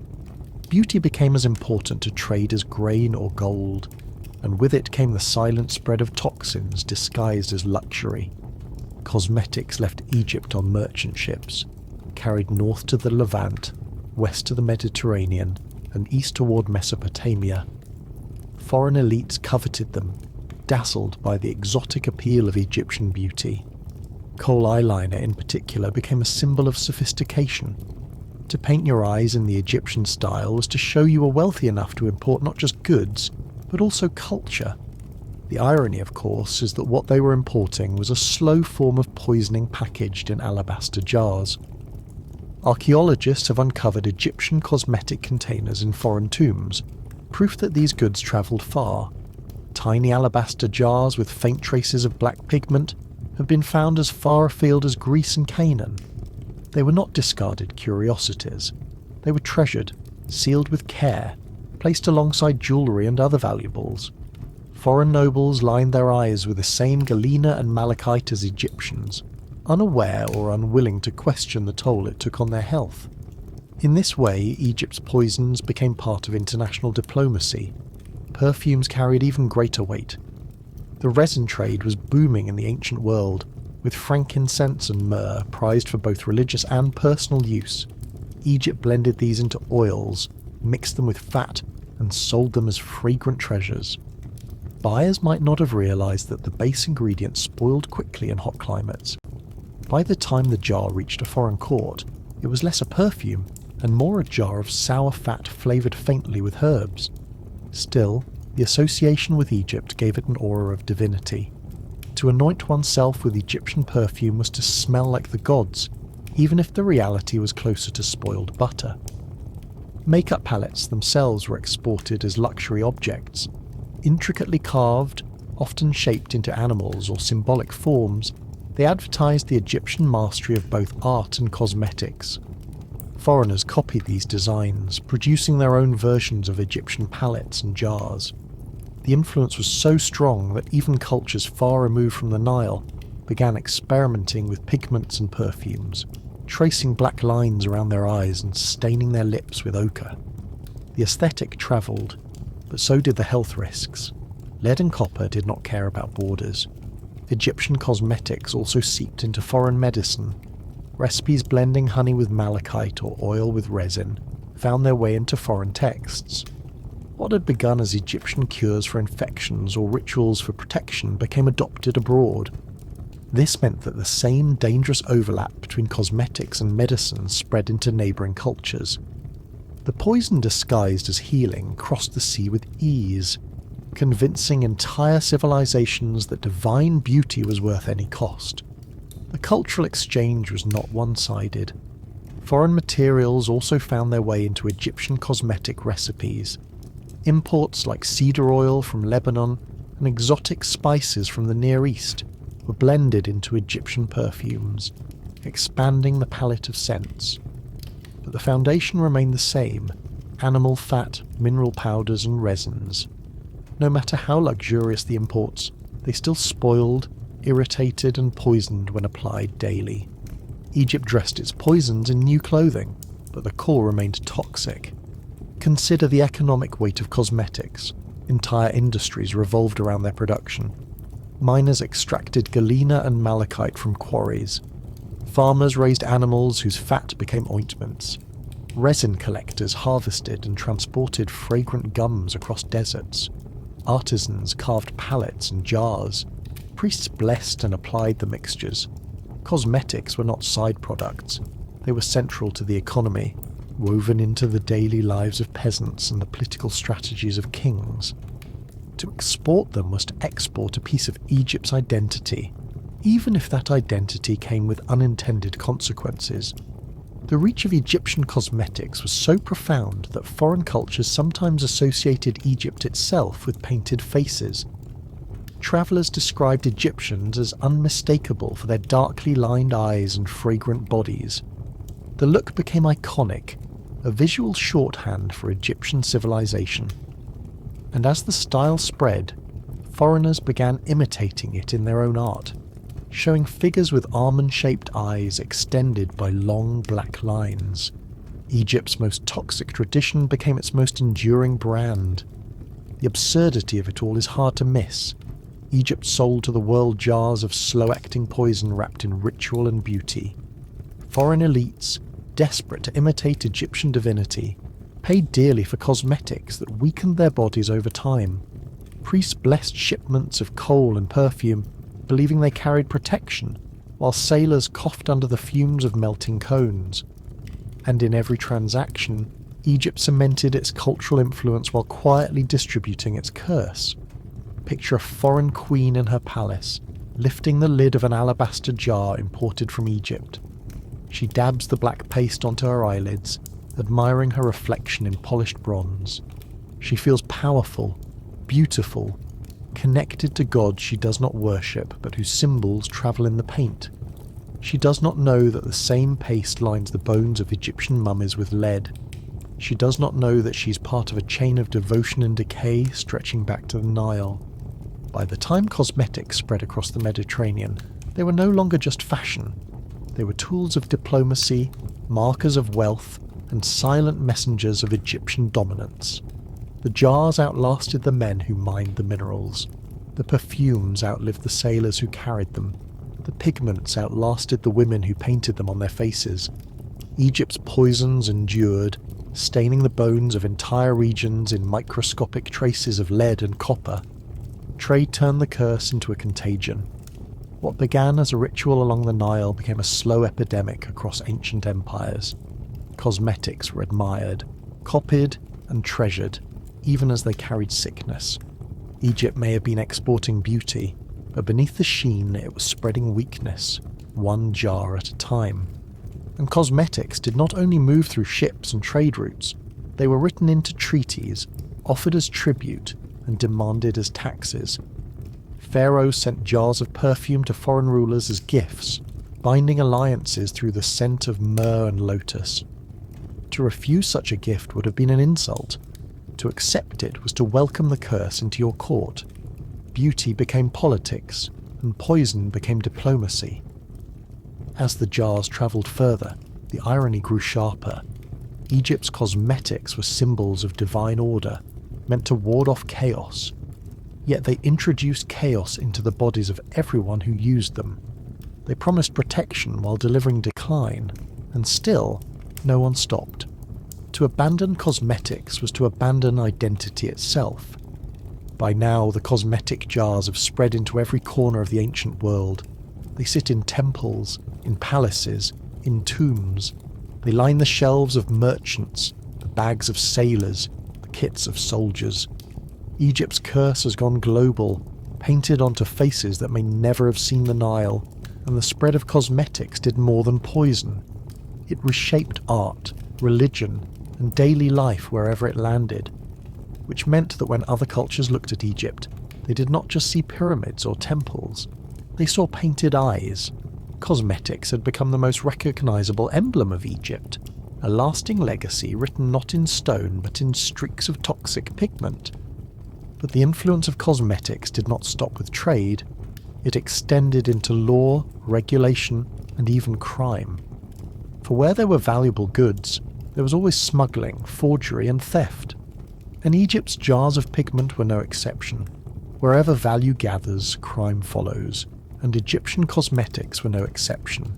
Beauty became as important to trade as grain or gold, and with it came the silent spread of toxins disguised as luxury. Cosmetics left Egypt on merchant ships, carried north to the Levant, west to the Mediterranean, and east toward Mesopotamia. Foreign elites coveted them, dazzled by the exotic appeal of Egyptian beauty. Kohl eyeliner in particular became a symbol of sophistication. To paint your eyes in the Egyptian style was to show you were wealthy enough to import not just goods, but also culture. The irony, of course, is that what they were importing was a slow form of poisoning packaged in alabaster jars. Archaeologists have uncovered Egyptian cosmetic containers in foreign tombs, proof that these goods travelled far. Tiny alabaster jars with faint traces of black pigment have been found as far afield as Greece and Canaan. They were not discarded curiosities. They were treasured, sealed with care, placed alongside jewellery and other valuables. Foreign nobles lined their eyes with the same galena and malachite as Egyptians, unaware or unwilling to question the toll it took on their health. In this way, Egypt's poisons became part of international diplomacy. Perfumes carried even greater weight. The resin trade was booming in the ancient world, with frankincense and myrrh prized for both religious and personal use. Egypt blended these into oils, mixed them with fat, and sold them as fragrant treasures. Buyers might not have realised that the base ingredients spoiled quickly in hot climates. By the time the jar reached a foreign court, it was less a perfume and more a jar of sour fat flavoured faintly with herbs. Still, the association with Egypt gave it an aura of divinity. To anoint oneself with Egyptian perfume was to smell like the gods, even if the reality was closer to spoiled butter. Makeup palettes themselves were exported as luxury objects. Intricately carved, often shaped into animals or symbolic forms, they advertised the Egyptian mastery of both art and cosmetics. Foreigners copied these designs, producing their own versions of Egyptian palettes and jars. The influence was so strong that even cultures far removed from the Nile began experimenting with pigments and perfumes, tracing black lines around their eyes and staining their lips with ochre. The aesthetic travelled, but so did the health risks. Lead and copper did not care about borders. Egyptian cosmetics also seeped into foreign medicine. Recipes blending honey with malachite or oil with resin found their way into foreign texts. What had begun as Egyptian cures for infections or rituals for protection became adopted abroad. This meant that the same dangerous overlap between cosmetics and medicine spread into neighbouring cultures. The poison disguised as healing crossed the sea with ease, convincing entire civilizations that divine beauty was worth any cost. The cultural exchange was not one-sided. Foreign materials also found their way into Egyptian cosmetic recipes. Imports like cedar oil from Lebanon and exotic spices from the Near East were blended into Egyptian perfumes, expanding the palette of scents. But the foundation remained the same: animal fat, mineral powders and resins. No matter how luxurious the imports, they still spoiled, irritated and poisoned when applied daily. Egypt dressed its poisons in new clothing, but the core remained toxic. Consider the economic weight of cosmetics. Entire industries revolved around their production. Miners extracted galena and malachite from quarries. Farmers raised animals whose fat became ointments. Resin collectors harvested and transported fragrant gums across deserts. Artisans carved palettes and jars. Priests blessed and applied the mixtures. Cosmetics were not side products. They were central to the economy. woven into the daily lives of peasants and the political strategies of kings. To export them was to export a piece of Egypt's identity, even if that identity came with unintended consequences. The reach of Egyptian cosmetics was so profound that foreign cultures sometimes associated Egypt itself with painted faces. Travellers described Egyptians as unmistakable for their darkly lined eyes and fragrant bodies. The look became iconic, a visual shorthand for Egyptian civilization. And as the style spread, foreigners began imitating it in their own art, showing figures with almond-shaped eyes extended by long black lines. Egypt's most toxic tradition became its most enduring brand. The absurdity of it all is hard to miss. Egypt sold to the world jars of slow-acting poison wrapped in ritual and beauty. Foreign elites, desperate to imitate Egyptian divinity, paid dearly for cosmetics that weakened their bodies over time. Priests blessed shipments of kohl and perfume, believing they carried protection, while sailors coughed under the fumes of melting cones. And in every transaction, Egypt cemented its cultural influence while quietly distributing its curse. Picture a foreign queen in her palace, lifting the lid of an alabaster jar imported from Egypt. She dabs the black paste onto her eyelids, admiring her reflection in polished bronze. She feels powerful, beautiful, connected to gods she does not worship but whose symbols travel in the paint. She does not know that the same paste lines the bones of Egyptian mummies with lead. She does not know that she's part of a chain of devotion and decay stretching back to the Nile. By the time cosmetics spread across the Mediterranean, they were no longer just fashion. They were tools of diplomacy, markers of wealth, and silent messengers of Egyptian dominance. The jars outlasted the men who mined the minerals. The perfumes outlived the sailors who carried them. The pigments outlasted the women who painted them on their faces. Egypt's poisons endured, staining the bones of entire regions in microscopic traces of lead and copper. Trade turned the curse into a contagion. What began as a ritual along the Nile became a slow epidemic across ancient empires. Cosmetics were admired, copied, and treasured, even as they carried sickness. Egypt may have been exporting beauty, but beneath the sheen it was spreading weakness, one jar at a time. And cosmetics did not only move through ships and trade routes, they were written into treaties, offered as tribute, and demanded as taxes. Pharaohs sent jars of perfume to foreign rulers as gifts, binding alliances through the scent of myrrh and lotus. To refuse such a gift would have been an insult. To accept it was to welcome the curse into your court. Beauty became politics, and poison became diplomacy. As the jars travelled further, the irony grew sharper. Egypt's cosmetics were symbols of divine order, meant to ward off chaos. Yet they introduced chaos into the bodies of everyone who used them. They promised protection while delivering decline, and still, no one stopped. To abandon cosmetics was to abandon identity itself. By now, the cosmetic jars have spread into every corner of the ancient world. They sit in temples, in palaces, in tombs. They line the shelves of merchants, the bags of sailors, the kits of soldiers. Egypt's curse has gone global, painted onto faces that may never have seen the Nile, and the spread of cosmetics did more than poison. It reshaped art, religion, and daily life wherever it landed, which meant that when other cultures looked at Egypt, they did not just see pyramids or temples, they saw painted eyes. Cosmetics had become the most recognizable emblem of Egypt, a lasting legacy written not in stone but in streaks of toxic pigment. But the influence of cosmetics did not stop with trade. It extended into law, regulation, and even crime. For where there were valuable goods, there was always smuggling, forgery, and theft. And Egypt's jars of pigment were no exception. Wherever value gathers, crime follows, and Egyptian cosmetics were no exception.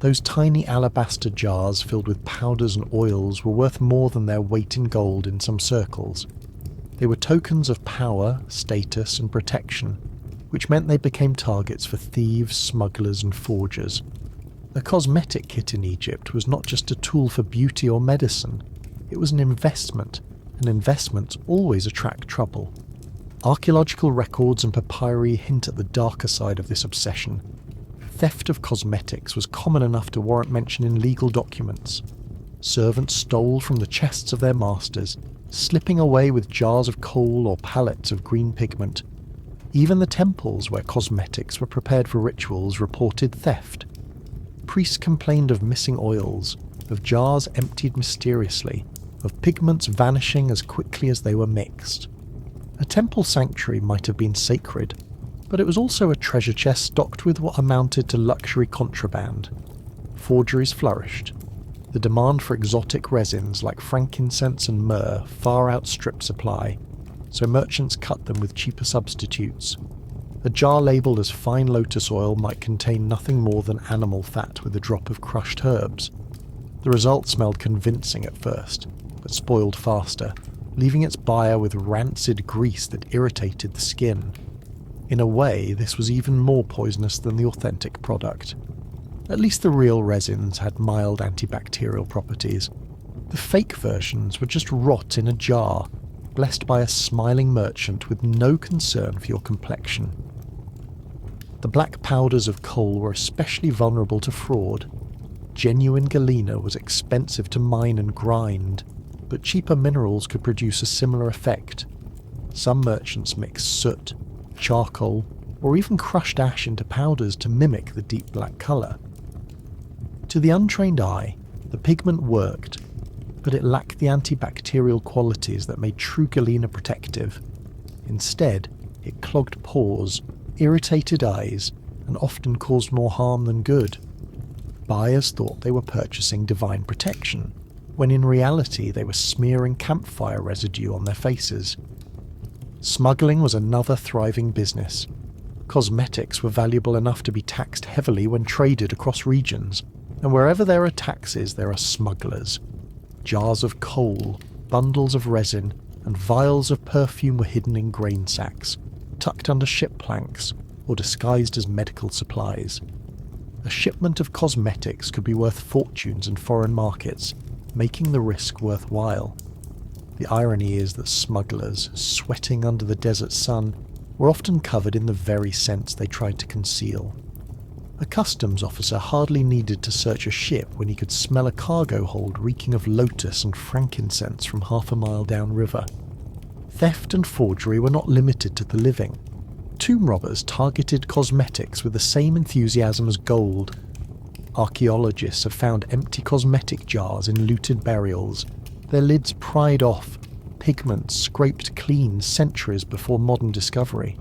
Those tiny alabaster jars filled with powders and oils were worth more than their weight in gold in some circles. They were tokens of power, status, and protection, which meant they became targets for thieves, smugglers, and forgers. A cosmetic kit in Egypt was not just a tool for beauty or medicine, it was an investment, and investments always attract trouble. Archaeological records and papyri hint at the darker side of this obsession. Theft of cosmetics was common enough to warrant mention in legal documents. Servants stole from the chests of their masters, slipping away with jars of kohl or pallets of green pigment. Even the temples where cosmetics were prepared for rituals reported theft. Priests complained of missing oils, of jars emptied mysteriously, of pigments vanishing as quickly as they were mixed. A temple sanctuary might have been sacred, but it was also a treasure chest stocked with what amounted to luxury contraband. Forgeries flourished. The demand for exotic resins like frankincense and myrrh far outstripped supply, so merchants cut them with cheaper substitutes. A jar labelled as fine lotus oil might contain nothing more than animal fat with a drop of crushed herbs. The result smelled convincing at first, but spoiled faster, leaving its buyer with rancid grease that irritated the skin. In a way, this was even more poisonous than the authentic product. At least the real resins had mild antibacterial properties. The fake versions were just rot in a jar, blessed by a smiling merchant with no concern for your complexion. The black powders of kohl were especially vulnerable to fraud. Genuine galena was expensive to mine and grind, but cheaper minerals could produce a similar effect. Some merchants mixed soot, charcoal, or even crushed ash into powders to mimic the deep black colour. To the untrained eye, the pigment worked, but it lacked the antibacterial qualities that made true galena protective. Instead, it clogged pores, irritated eyes, and often caused more harm than good. Buyers thought they were purchasing divine protection, when in reality they were smearing campfire residue on their faces. Smuggling was another thriving business. Cosmetics were valuable enough to be taxed heavily when traded across regions, and wherever there are taxes there are smugglers. Jars of kohl, bundles of resin, and vials of perfume were hidden in grain sacks, tucked under ship planks, or disguised as medical supplies. A shipment of cosmetics could be worth fortunes in foreign markets, making the risk worthwhile. The irony is that smugglers, sweating under the desert sun, were often covered in the very scents they tried to conceal. A customs officer hardly needed to search a ship when he could smell a cargo hold reeking of lotus and frankincense from half a mile downriver. Theft and forgery were not limited to the living. Tomb robbers targeted cosmetics with the same enthusiasm as gold. Archaeologists have found empty cosmetic jars in looted burials, their lids pried off, pigments scraped clean centuries before modern discovery.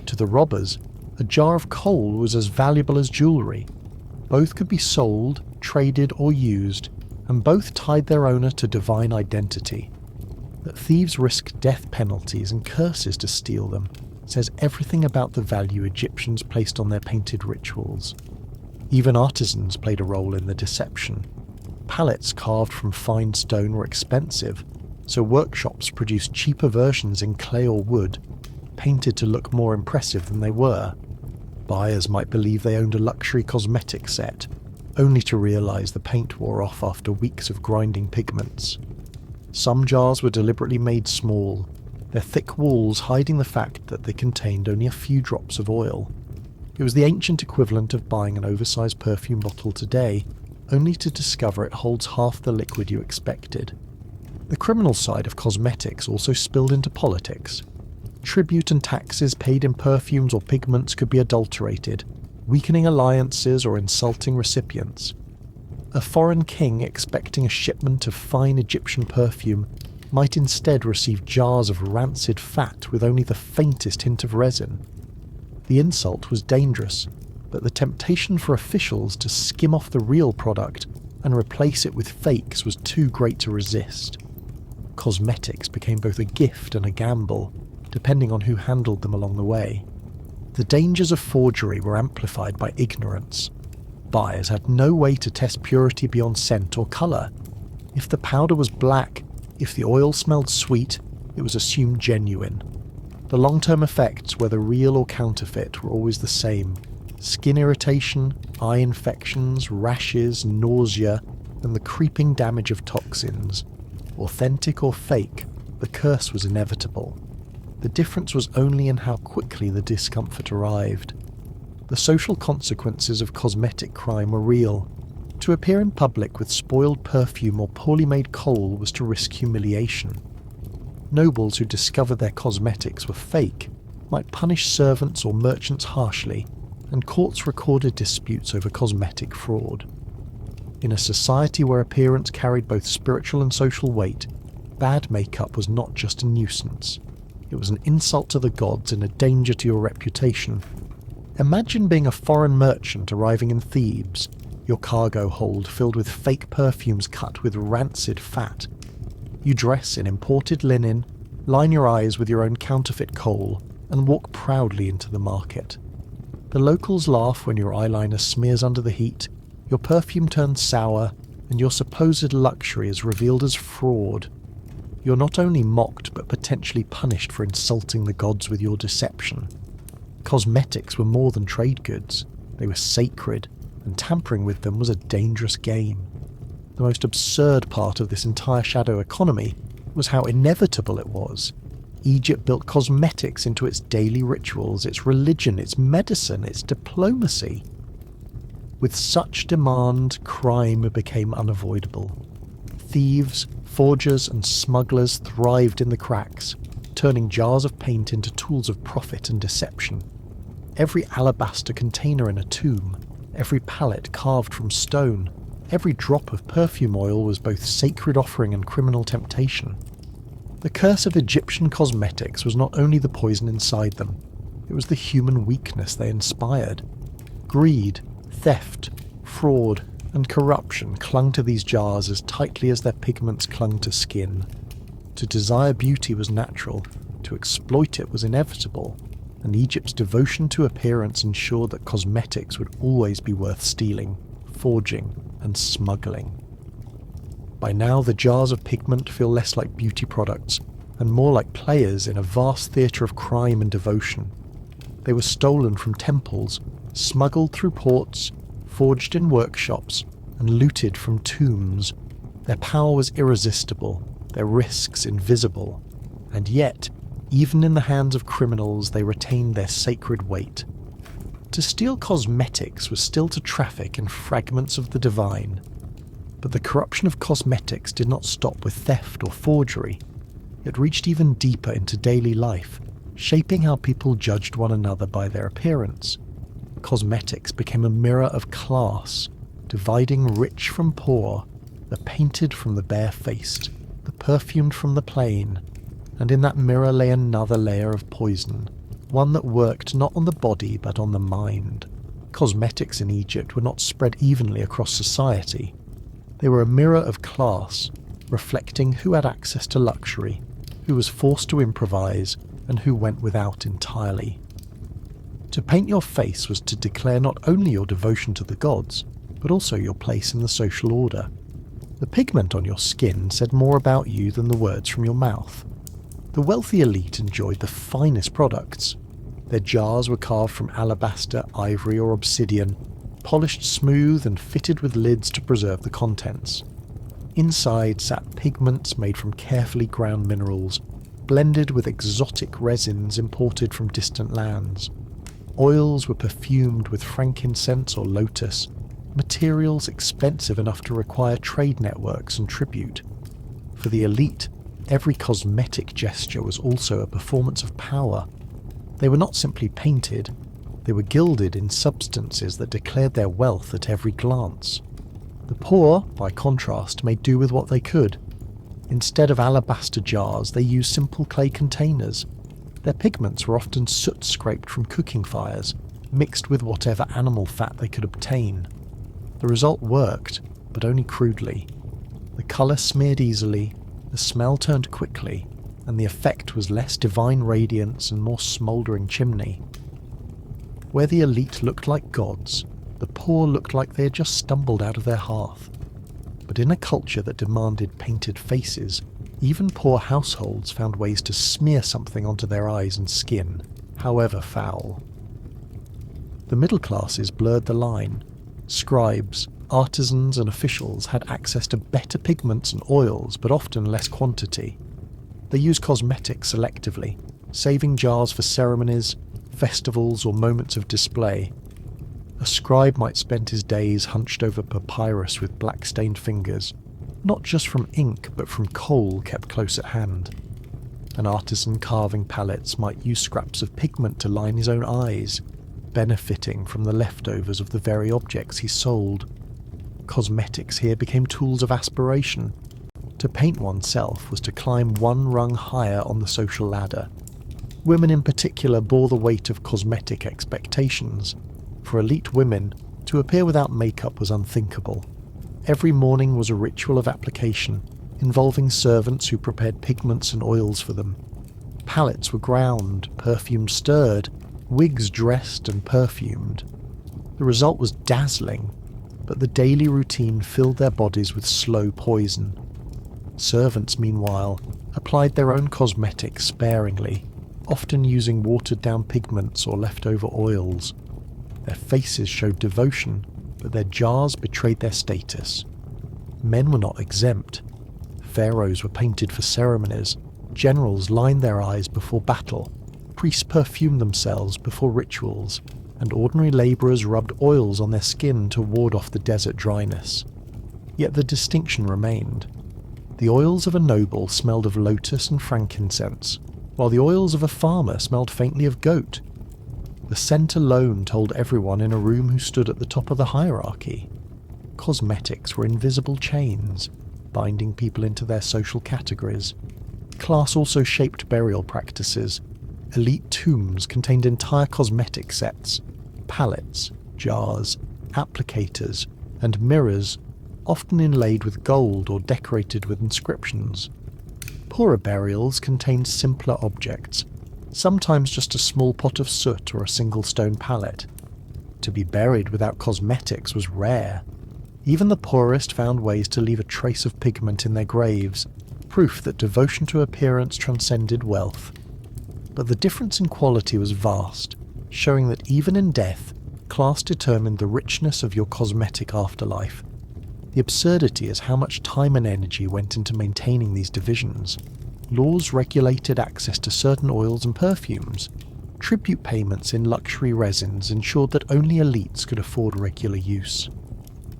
To the robbers, a jar of kohl was as valuable as jewellery. Both could be sold, traded or used, and both tied their owner to divine identity. That thieves risked death penalties and curses to steal them says everything about the value Egyptians placed on their painted rituals. Even artisans played a role in the deception. Palettes carved from fine stone were expensive, so workshops produced cheaper versions in clay or wood, painted to look more impressive than they were. Buyers might believe they owned a luxury cosmetic set, only to realise the paint wore off after weeks of grinding pigments. Some jars were deliberately made small, their thick walls hiding the fact that they contained only a few drops of oil. It was the ancient equivalent of buying an oversized perfume bottle today, only to discover it holds half the liquid you expected. The criminal side of cosmetics also spilled into politics. Tribute and taxes paid in perfumes or pigments could be adulterated, weakening alliances or insulting recipients. A foreign king expecting a shipment of fine Egyptian perfume might instead receive jars of rancid fat with only the faintest hint of resin. The insult was dangerous, but the temptation for officials to skim off the real product and replace it with fakes was too great to resist. Cosmetics became both a gift and a gamble, depending on who handled them along the way. The dangers of forgery were amplified by ignorance. Buyers had no way to test purity beyond scent or colour. If the powder was black, if the oil smelled sweet, it was assumed genuine. The long-term effects, whether real or counterfeit, were always the same: Skin irritation, eye infections, rashes, nausea, and the creeping damage of toxins. Authentic or fake, the curse was inevitable. The difference was only in how quickly the discomfort arrived. The social consequences of cosmetic crime were real. To appear in public with spoiled perfume or poorly made kohl was to risk humiliation. Nobles who discovered their cosmetics were fake might punish servants or merchants harshly, and courts recorded disputes over cosmetic fraud. In a society where appearance carried both spiritual and social weight, bad makeup was not just a nuisance. It was an insult to the gods and a danger to your reputation. Imagine being a foreign merchant arriving in Thebes, your cargo hold filled with fake perfumes cut with rancid fat. You dress in imported linen, line your eyes with your own counterfeit kohl, and walk proudly into the market. The locals laugh when your eyeliner smears under the heat, your perfume turns sour, and your supposed luxury is revealed as fraud. You're not only mocked but potentially punished for insulting the gods with your deception. Cosmetics were more than trade goods. They were sacred, and tampering with them was a dangerous game. The most absurd part of this entire shadow economy was how inevitable it was. Egypt built cosmetics into its daily rituals, its religion, its medicine, its diplomacy. With such demand, crime became unavoidable. Thieves, forgers, and smugglers thrived in the cracks, turning jars of paint into tools of profit and deception. Every alabaster container in a tomb, every pallet carved from stone, every drop of perfume oil was both sacred offering and criminal temptation. The curse of Egyptian cosmetics was not only the poison inside them, it was the human weakness they inspired. Greed, theft, fraud, and corruption clung to these jars as tightly as their pigments clung to skin. To desire beauty was natural, to exploit it was inevitable, and Egypt's devotion to appearance ensured that cosmetics would always be worth stealing, forging, and smuggling. By now, the jars of pigment feel less like beauty products and more like players in a vast theatre of crime and devotion. They were stolen from temples, smuggled through ports, forged in workshops, and looted from tombs. Their power was irresistible, their risks invisible, and yet, even in the hands of criminals, they retained their sacred weight. To steal cosmetics was still to traffic in fragments of the divine. But the corruption of cosmetics did not stop with theft or forgery. It reached even deeper into daily life, shaping how people judged one another by their appearance. Cosmetics became a mirror of class, dividing rich from poor, the painted from the barefaced, the perfumed from the plain, and in that mirror lay another layer of poison, one that worked not on the body but on the mind. Cosmetics in Egypt were not spread evenly across society. They were a mirror of class, reflecting who had access to luxury, who was forced to improvise, and who went without entirely. To paint your face was to declare not only your devotion to the gods, but also your place in the social order. The pigment on your skin said more about you than the words from your mouth. The wealthy elite enjoyed the finest products. Their jars were carved from alabaster, ivory, or obsidian, polished smooth and fitted with lids to preserve the contents. Inside sat pigments made from carefully ground minerals, blended with exotic resins imported from distant lands. Oils were perfumed with frankincense or lotus, materials expensive enough to require trade networks and tribute. For the elite, every cosmetic gesture was also a performance of power. They were not simply painted, they were gilded in substances that declared their wealth at every glance. The poor, by contrast, made do with what they could. Instead of alabaster jars, they used simple clay containers. Their pigments were often soot scraped from cooking fires, mixed with whatever animal fat they could obtain. The result worked, but only crudely. The colour smeared easily, the smell turned quickly, and the effect was less divine radiance and more smouldering chimney. Where the elite looked like gods, the poor looked like they had just stumbled out of their hearth. But in a culture that demanded painted faces, even poor households found ways to smear something onto their eyes and skin, however foul. The middle classes blurred the line. Scribes, artisans and officials had access to better pigments and oils, but often less quantity. They used cosmetics selectively, saving jars for ceremonies, festivals or moments of display. A scribe might spend his days hunched over papyrus with black-stained fingers, not just from ink but from kohl kept close at hand. An artisan carving palettes might use scraps of pigment to line his own eyes, benefiting from the leftovers of the very objects he sold. Cosmetics here became tools of aspiration. To paint oneself was to climb one rung higher on the social ladder. Women in particular bore the weight of cosmetic expectations. For elite women, to appear without makeup was unthinkable. Every morning was a ritual of application, involving servants who prepared pigments and oils for them. Palettes were ground, perfumes stirred, wigs dressed and perfumed. The result was dazzling, but the daily routine filled their bodies with slow poison. Servants, meanwhile, applied their own cosmetics sparingly, often using watered-down pigments or leftover oils. Their faces showed devotion, but their jars betrayed their status. Men were not exempt. Pharaohs were painted for ceremonies, generals lined their eyes before battle, priests perfumed themselves before rituals, and ordinary labourers rubbed oils on their skin to ward off the desert dryness. Yet the distinction remained. The oils of a noble smelled of lotus and frankincense, while the oils of a farmer smelled faintly of goat. The scent alone told everyone in a room who stood at the top of the hierarchy. Cosmetics were invisible chains, binding people into their social categories. Class also shaped burial practices. Elite tombs contained entire cosmetic sets, palettes, jars, applicators, and mirrors, often inlaid with gold or decorated with inscriptions. Poorer burials contained simpler objects, sometimes just a small pot of soot or a single stone pallet. To be buried without cosmetics was rare. Even the poorest found ways to leave a trace of pigment in their graves, proof that devotion to appearance transcended wealth. But the difference in quality was vast, showing that even in death, class determined the richness of your cosmetic afterlife. The absurdity is how much time and energy went into maintaining these divisions. Laws regulated access to certain oils and perfumes. Tribute payments in luxury resins ensured that only elites could afford regular use.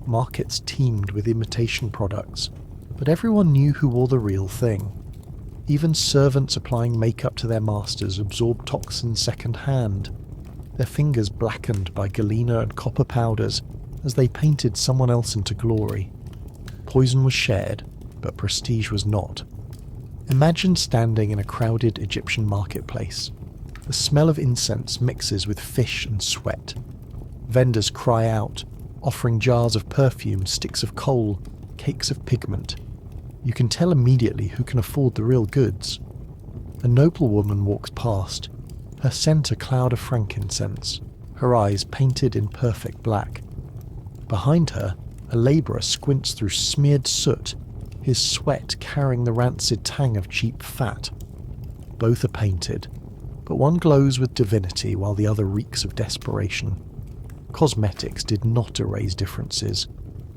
Markets teemed with imitation products, but everyone knew who wore the real thing. Even servants applying makeup to their masters absorbed toxins second-hand, their fingers blackened by galena and copper powders as they painted someone else into glory. Poison was shared, but prestige was not. Imagine standing in a crowded Egyptian marketplace. The smell of incense mixes with fish and sweat. Vendors cry out, offering jars of perfume, sticks of kohl, cakes of pigment. You can tell immediately who can afford the real goods. A noblewoman walks past, her scent a cloud of frankincense, her eyes painted in perfect black. Behind her, a labourer squints through smeared soot, his sweat carrying the rancid tang of cheap fat. Both are painted, but one glows with divinity while the other reeks of desperation. Cosmetics did not erase differences,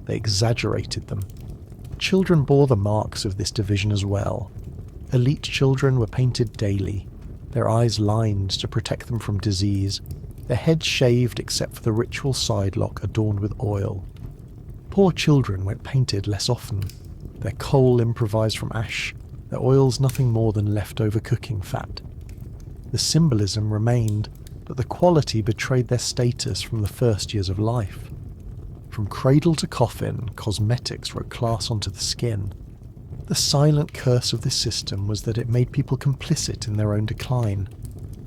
they exaggerated them. Children bore the marks of this division as well. Elite children were painted daily, their eyes lined to protect them from disease, their heads shaved except for the ritual sidelock adorned with oil. Poor children went painted less often, their kohl improvised from ash, their oils nothing more than leftover cooking fat. The symbolism remained, but the quality betrayed their status from the first years of life. From cradle to coffin, cosmetics wrote class onto the skin. The silent curse of this system was that it made people complicit in their own decline.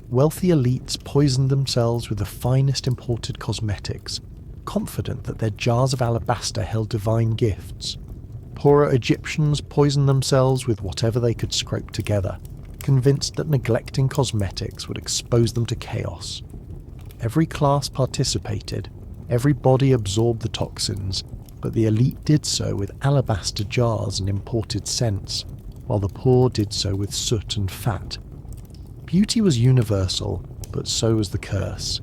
Wealthy elites poisoned themselves with the finest imported cosmetics, confident that their jars of alabaster held divine gifts. Poorer Egyptians poisoned themselves with whatever they could scrape together, convinced that neglecting cosmetics would expose them to chaos. Every class participated, every body absorbed the toxins, but the elite did so with alabaster jars and imported scents, while the poor did so with soot and fat. Beauty was universal, but so was the curse.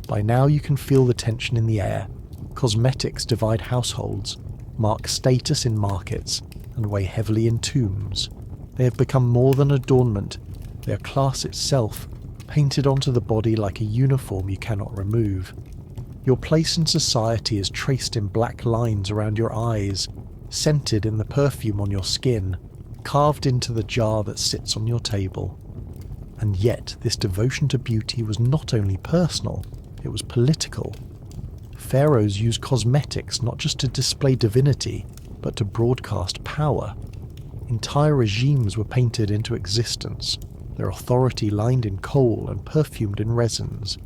By now you can feel the tension in the air. Cosmetics divide households, mark status in markets, and weigh heavily in tombs. They have become more than adornment. They are class itself, painted onto the body like a uniform you cannot remove. Your place in society is traced in black lines around your eyes, scented in the perfume on your skin, carved into the jar that sits on your table. And yet, this devotion to beauty was not only personal, it was political. Pharaohs used cosmetics not just to display divinity, but to broadcast power. Entire regimes were painted into existence, their authority lined in kohl and perfumed in resins.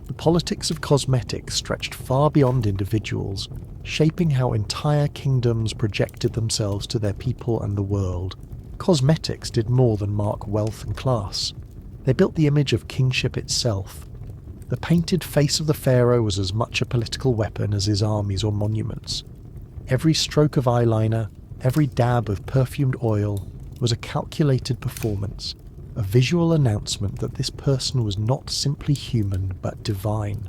The politics of cosmetics stretched far beyond individuals, shaping how entire kingdoms projected themselves to their people and the world. Cosmetics did more than mark wealth and class. They built the image of kingship itself. The painted face of the pharaoh was as much a political weapon as his armies or monuments. Every stroke of eyeliner, every dab of perfumed oil was a calculated performance, a visual announcement that this person was not simply human but divine.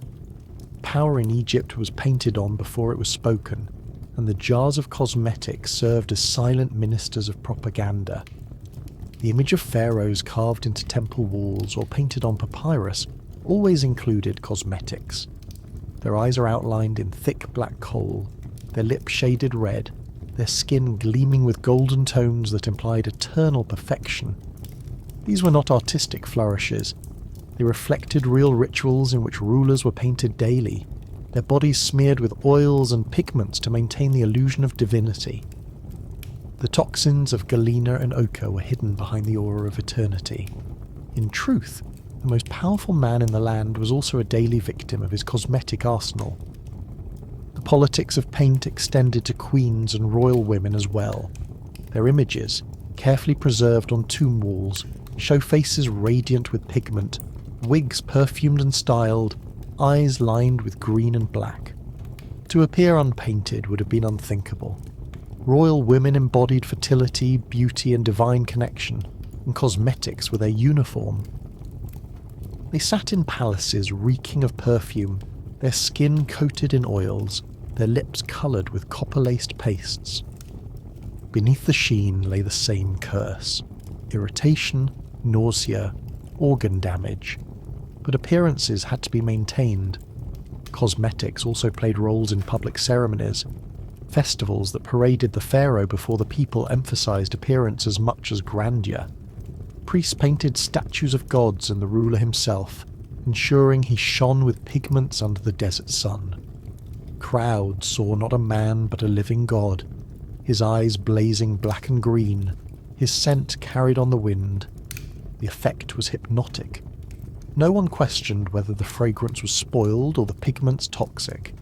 Power in Egypt was painted on before it was spoken, and the jars of cosmetics served as silent ministers of propaganda. The image of pharaohs carved into temple walls or painted on papyrus always included cosmetics. Their eyes are outlined in thick black kohl, their lips shaded red, their skin gleaming with golden tones that implied eternal perfection. These were not artistic flourishes. They reflected real rituals in which rulers were painted daily, their bodies smeared with oils and pigments to maintain the illusion of divinity. The toxins of galena and ochre were hidden behind the aura of eternity. In truth, the most powerful man in the land was also a daily victim of his cosmetic arsenal. The politics of paint extended to queens and royal women as well. Their images, carefully preserved on tomb walls, show faces radiant with pigment, wigs perfumed and styled, eyes lined with green and black. To appear unpainted would have been unthinkable. Royal women embodied fertility, beauty and divine connection, and cosmetics were their uniform. They sat in palaces reeking of perfume, their skin coated in oils, their lips coloured with copper-laced pastes. Beneath the sheen lay the same curse: irritation, nausea, organ damage. But appearances had to be maintained. Cosmetics also played roles in public ceremonies. Festivals that paraded the pharaoh before the people emphasized appearance as much as grandeur. Priests painted statues of gods and the ruler himself, ensuring he shone with pigments under the desert sun. Crowds saw not a man but a living god, his eyes blazing black and green, his scent carried on the wind. The effect was hypnotic. No one questioned whether the fragrance was spoiled or the pigments toxic.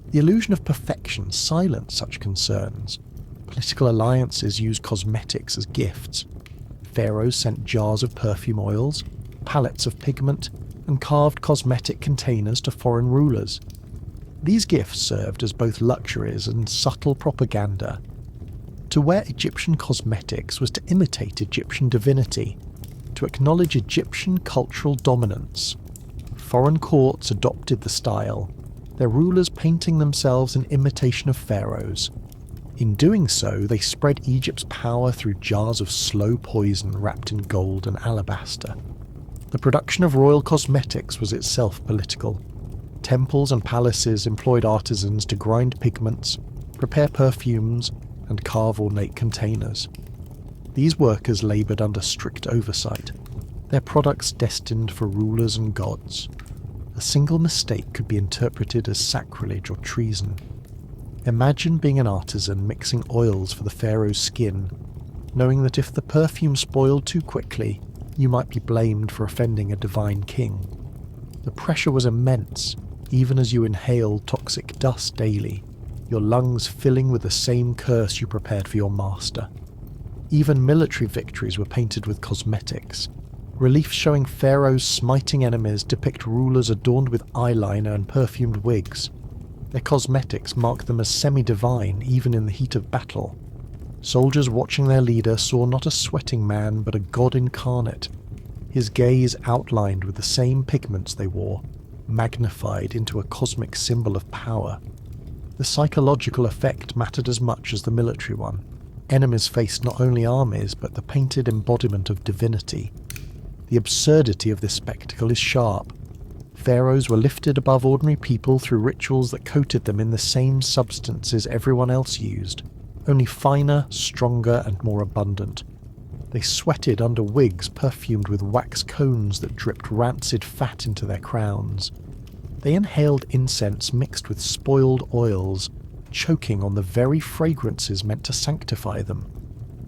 The illusion of perfection silenced such concerns. Political alliances used cosmetics as gifts. Pharaohs sent jars of perfume oils, pallets of pigment, and carved cosmetic containers to foreign rulers. These gifts served as both luxuries and subtle propaganda. To wear Egyptian cosmetics was to imitate Egyptian divinity, to acknowledge Egyptian cultural dominance. Foreign courts adopted the style, their rulers painting themselves in imitation of pharaohs. In doing so, they spread Egypt's power through jars of slow poison wrapped in gold and alabaster. The production of royal cosmetics was itself political. Temples and palaces employed artisans to grind pigments, prepare perfumes, and carve ornate containers. These workers laboured under strict oversight, their products destined for rulers and gods. A single mistake could be interpreted as sacrilege or treason. Imagine being an artisan mixing oils for the pharaoh's skin, knowing that if the perfume spoiled too quickly, you might be blamed for offending a divine king. The pressure was immense, even as you inhaled toxic dust daily, your lungs filling with the same curse you prepared for your master. Even military victories were painted with cosmetics. Reliefs showing pharaohs smiting enemies depict rulers adorned with eyeliner and perfumed wigs. Their cosmetics mark them as semi-divine even in the heat of battle. Soldiers watching their leader saw not a sweating man but a god incarnate, his gaze outlined with the same pigments they wore, magnified into a cosmic symbol of power. The psychological effect mattered as much as the military one. Enemies faced not only armies, but the painted embodiment of divinity. The absurdity of this spectacle is sharp. Pharaohs were lifted above ordinary people through rituals that coated them in the same substances everyone else used, only finer, stronger, and more abundant. They sweated under wigs perfumed with wax cones that dripped rancid fat into their crowns. They inhaled incense mixed with spoiled oils, choking on the very fragrances meant to sanctify them.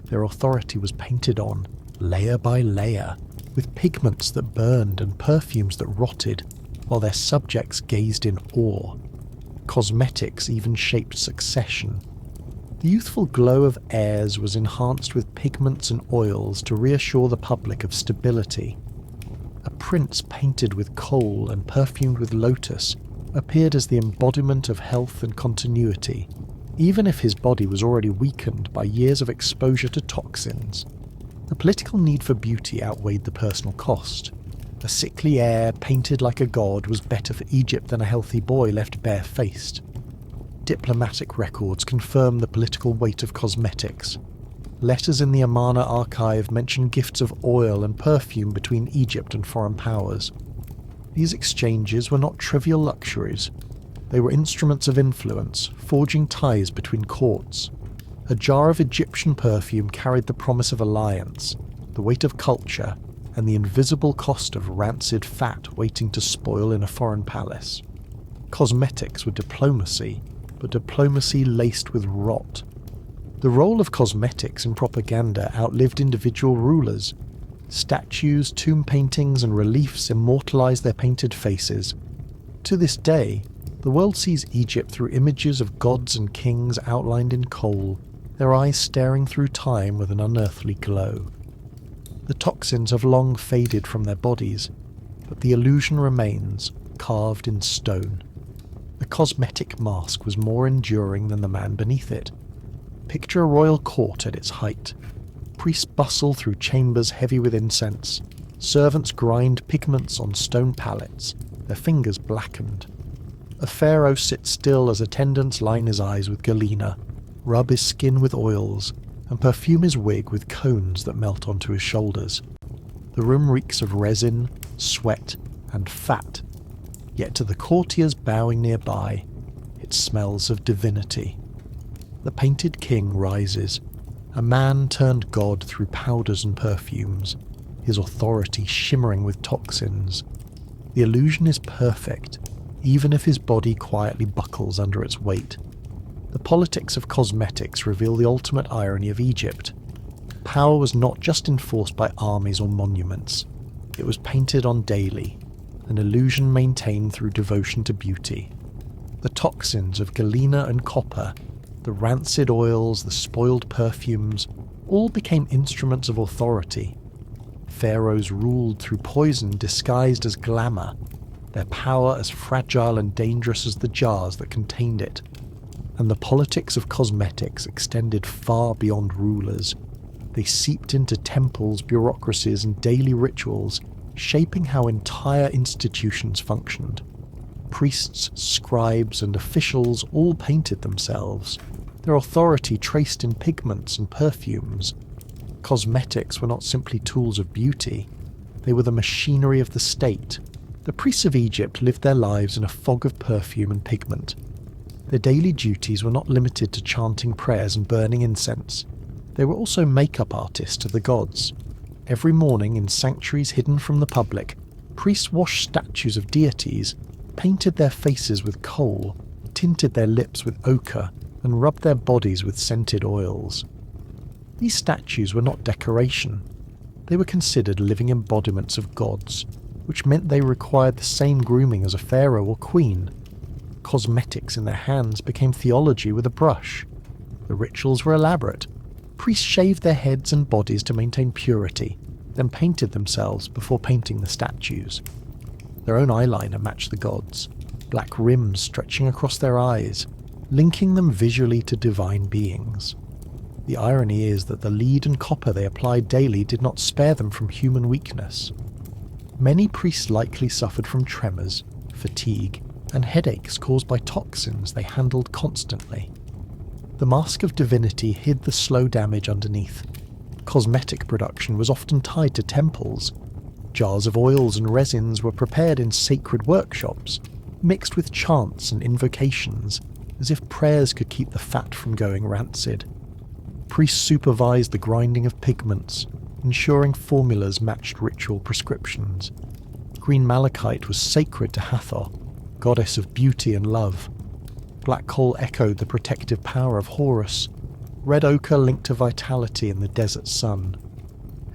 Their authority was painted on, layer by layer, with pigments that burned and perfumes that rotted, while their subjects gazed in awe. Cosmetics even shaped succession. The youthful glow of heirs was enhanced with pigments and oils to reassure the public of stability. A prince painted with kohl and perfumed with lotus appeared as the embodiment of health and continuity, even if his body was already weakened by years of exposure to toxins. The political need for beauty outweighed the personal cost. A sickly heir painted like a god was better for Egypt than a healthy boy left barefaced. Diplomatic records confirm the political weight of cosmetics. Letters in the Amarna archive mention gifts of oil and perfume between Egypt and foreign powers. These exchanges were not trivial luxuries. They were instruments of influence, forging ties between courts. A jar of Egyptian perfume carried the promise of alliance, the weight of culture, and the invisible cost of rancid fat waiting to spoil in a foreign palace. Cosmetics were diplomacy, but diplomacy laced with rot. The role of cosmetics in propaganda outlived individual rulers. Statues, tomb paintings, and reliefs immortalized their painted faces. To this day, the world sees Egypt through images of gods and kings outlined in kohl, their eyes staring through time with an unearthly glow. The toxins have long faded from their bodies, but the illusion remains, carved in stone. The cosmetic mask was more enduring than the man beneath it. Picture a royal court at its height. Priests bustle through chambers heavy with incense. Servants grind pigments on stone pallets, their fingers blackened. A pharaoh sits still as attendants line his eyes with galena, rub his skin with oils, and perfume his wig with cones that melt onto his shoulders. The room reeks of resin, sweat, and fat, yet to the courtiers bowing nearby, it smells of divinity. The painted king rises, a man turned god through powders and perfumes, his authority shimmering with toxins. The illusion is perfect, even if his body quietly buckles under its weight. The politics of cosmetics reveal the ultimate irony of Egypt. Power was not just enforced by armies or monuments. It was painted on daily, an illusion maintained through devotion to beauty. The toxins of galena and copper, the rancid oils, the spoiled perfumes, all became instruments of authority. Pharaohs ruled through poison disguised as glamour, their power as fragile and dangerous as the jars that contained it. And the politics of cosmetics extended far beyond rulers. They seeped into temples, bureaucracies, and daily rituals, shaping how entire institutions functioned. Priests, scribes, and officials all painted themselves, their authority traced in pigments and perfumes. Cosmetics were not simply tools of beauty, they were the machinery of the state. The priests of Egypt lived their lives in a fog of perfume and pigment. Their daily duties were not limited to chanting prayers and burning incense. They were also makeup artists to the gods. Every morning, in sanctuaries hidden from the public, priests washed statues of deities, painted their faces with kohl, tinted their lips with ochre, and rubbed their bodies with scented oils. These statues were not decoration. They were considered living embodiments of gods, which meant they required the same grooming as a pharaoh or queen. Cosmetics in their hands became theology with a brush. The rituals were elaborate. Priests shaved their heads and bodies to maintain purity, then painted themselves before painting the statues. Their own eyeliner matched the gods, black rims stretching across their eyes, linking them visually to divine beings. The irony is that the lead and copper they applied daily did not spare them from human weakness. Many priests likely suffered from tremors, fatigue and headaches caused by toxins they handled constantly. The mask of divinity hid the slow damage underneath. Cosmetic production was often tied to temples. Jars of oils and resins were prepared in sacred workshops, mixed with chants and invocations, as if prayers could keep the fat from going rancid. Priests supervised the grinding of pigments, ensuring formulas matched ritual prescriptions. Green malachite was sacred to Hathor, goddess of beauty and love. Black coal echoed the protective power of Horus. Red ochre linked to vitality in the desert sun.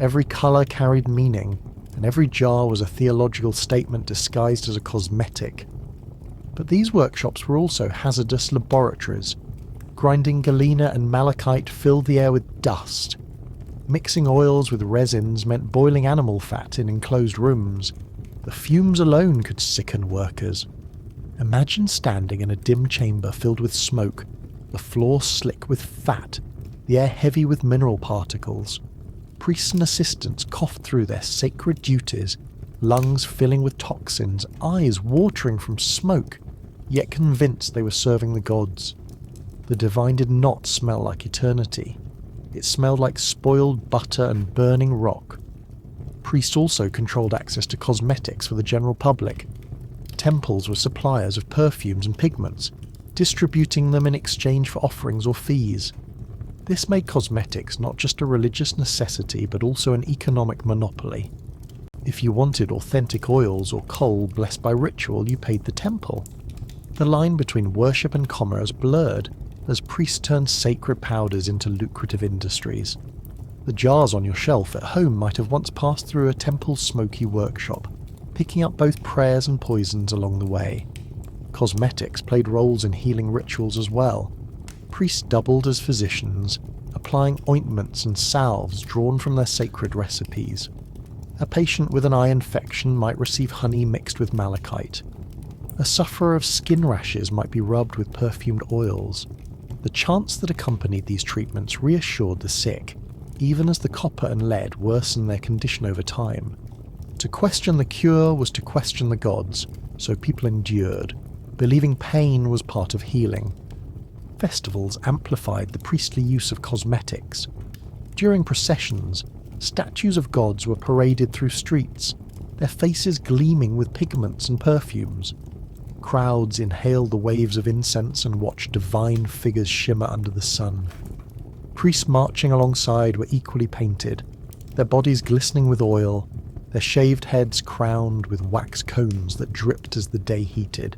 Every colour carried meaning, and every jar was a theological statement disguised as a cosmetic. But these workshops were also hazardous laboratories. Grinding galena and malachite filled the air with dust. Mixing oils with resins meant boiling animal fat in enclosed rooms. The fumes alone could sicken workers. Imagine standing in a dim chamber filled with smoke, the floor slick with fat, the air heavy with mineral particles. Priests and assistants coughed through their sacred duties, lungs filling with toxins, eyes watering from smoke, yet convinced they were serving the gods. The divine did not smell like eternity. It smelled like spoiled butter and burning rock. Priests also controlled access to cosmetics for the general public. Temples were suppliers of perfumes and pigments, distributing them in exchange for offerings or fees. This made cosmetics not just a religious necessity but also an economic monopoly. If you wanted authentic oils or kohl blessed by ritual, you paid the temple. The line between worship and commerce blurred as priests turned sacred powders into lucrative industries. The jars on your shelf at home might have once passed through a temple's smoky workshop, picking up both prayers and poisons along the way. Cosmetics played roles in healing rituals as well. Priests doubled as physicians, applying ointments and salves drawn from their sacred recipes. A patient with an eye infection might receive honey mixed with malachite. A sufferer of skin rashes might be rubbed with perfumed oils. The chants that accompanied these treatments reassured the sick, even as the copper and lead worsened their condition over time. To question the cure was to question the gods, so people endured, believing pain was part of healing. Festivals amplified the priestly use of cosmetics. During processions, statues of gods were paraded through streets, their faces gleaming with pigments and perfumes. Crowds inhaled the waves of incense and watched divine figures shimmer under the sun. Priests marching alongside were equally painted, their bodies glistening with oil, their shaved heads crowned with wax cones that dripped as the day heated.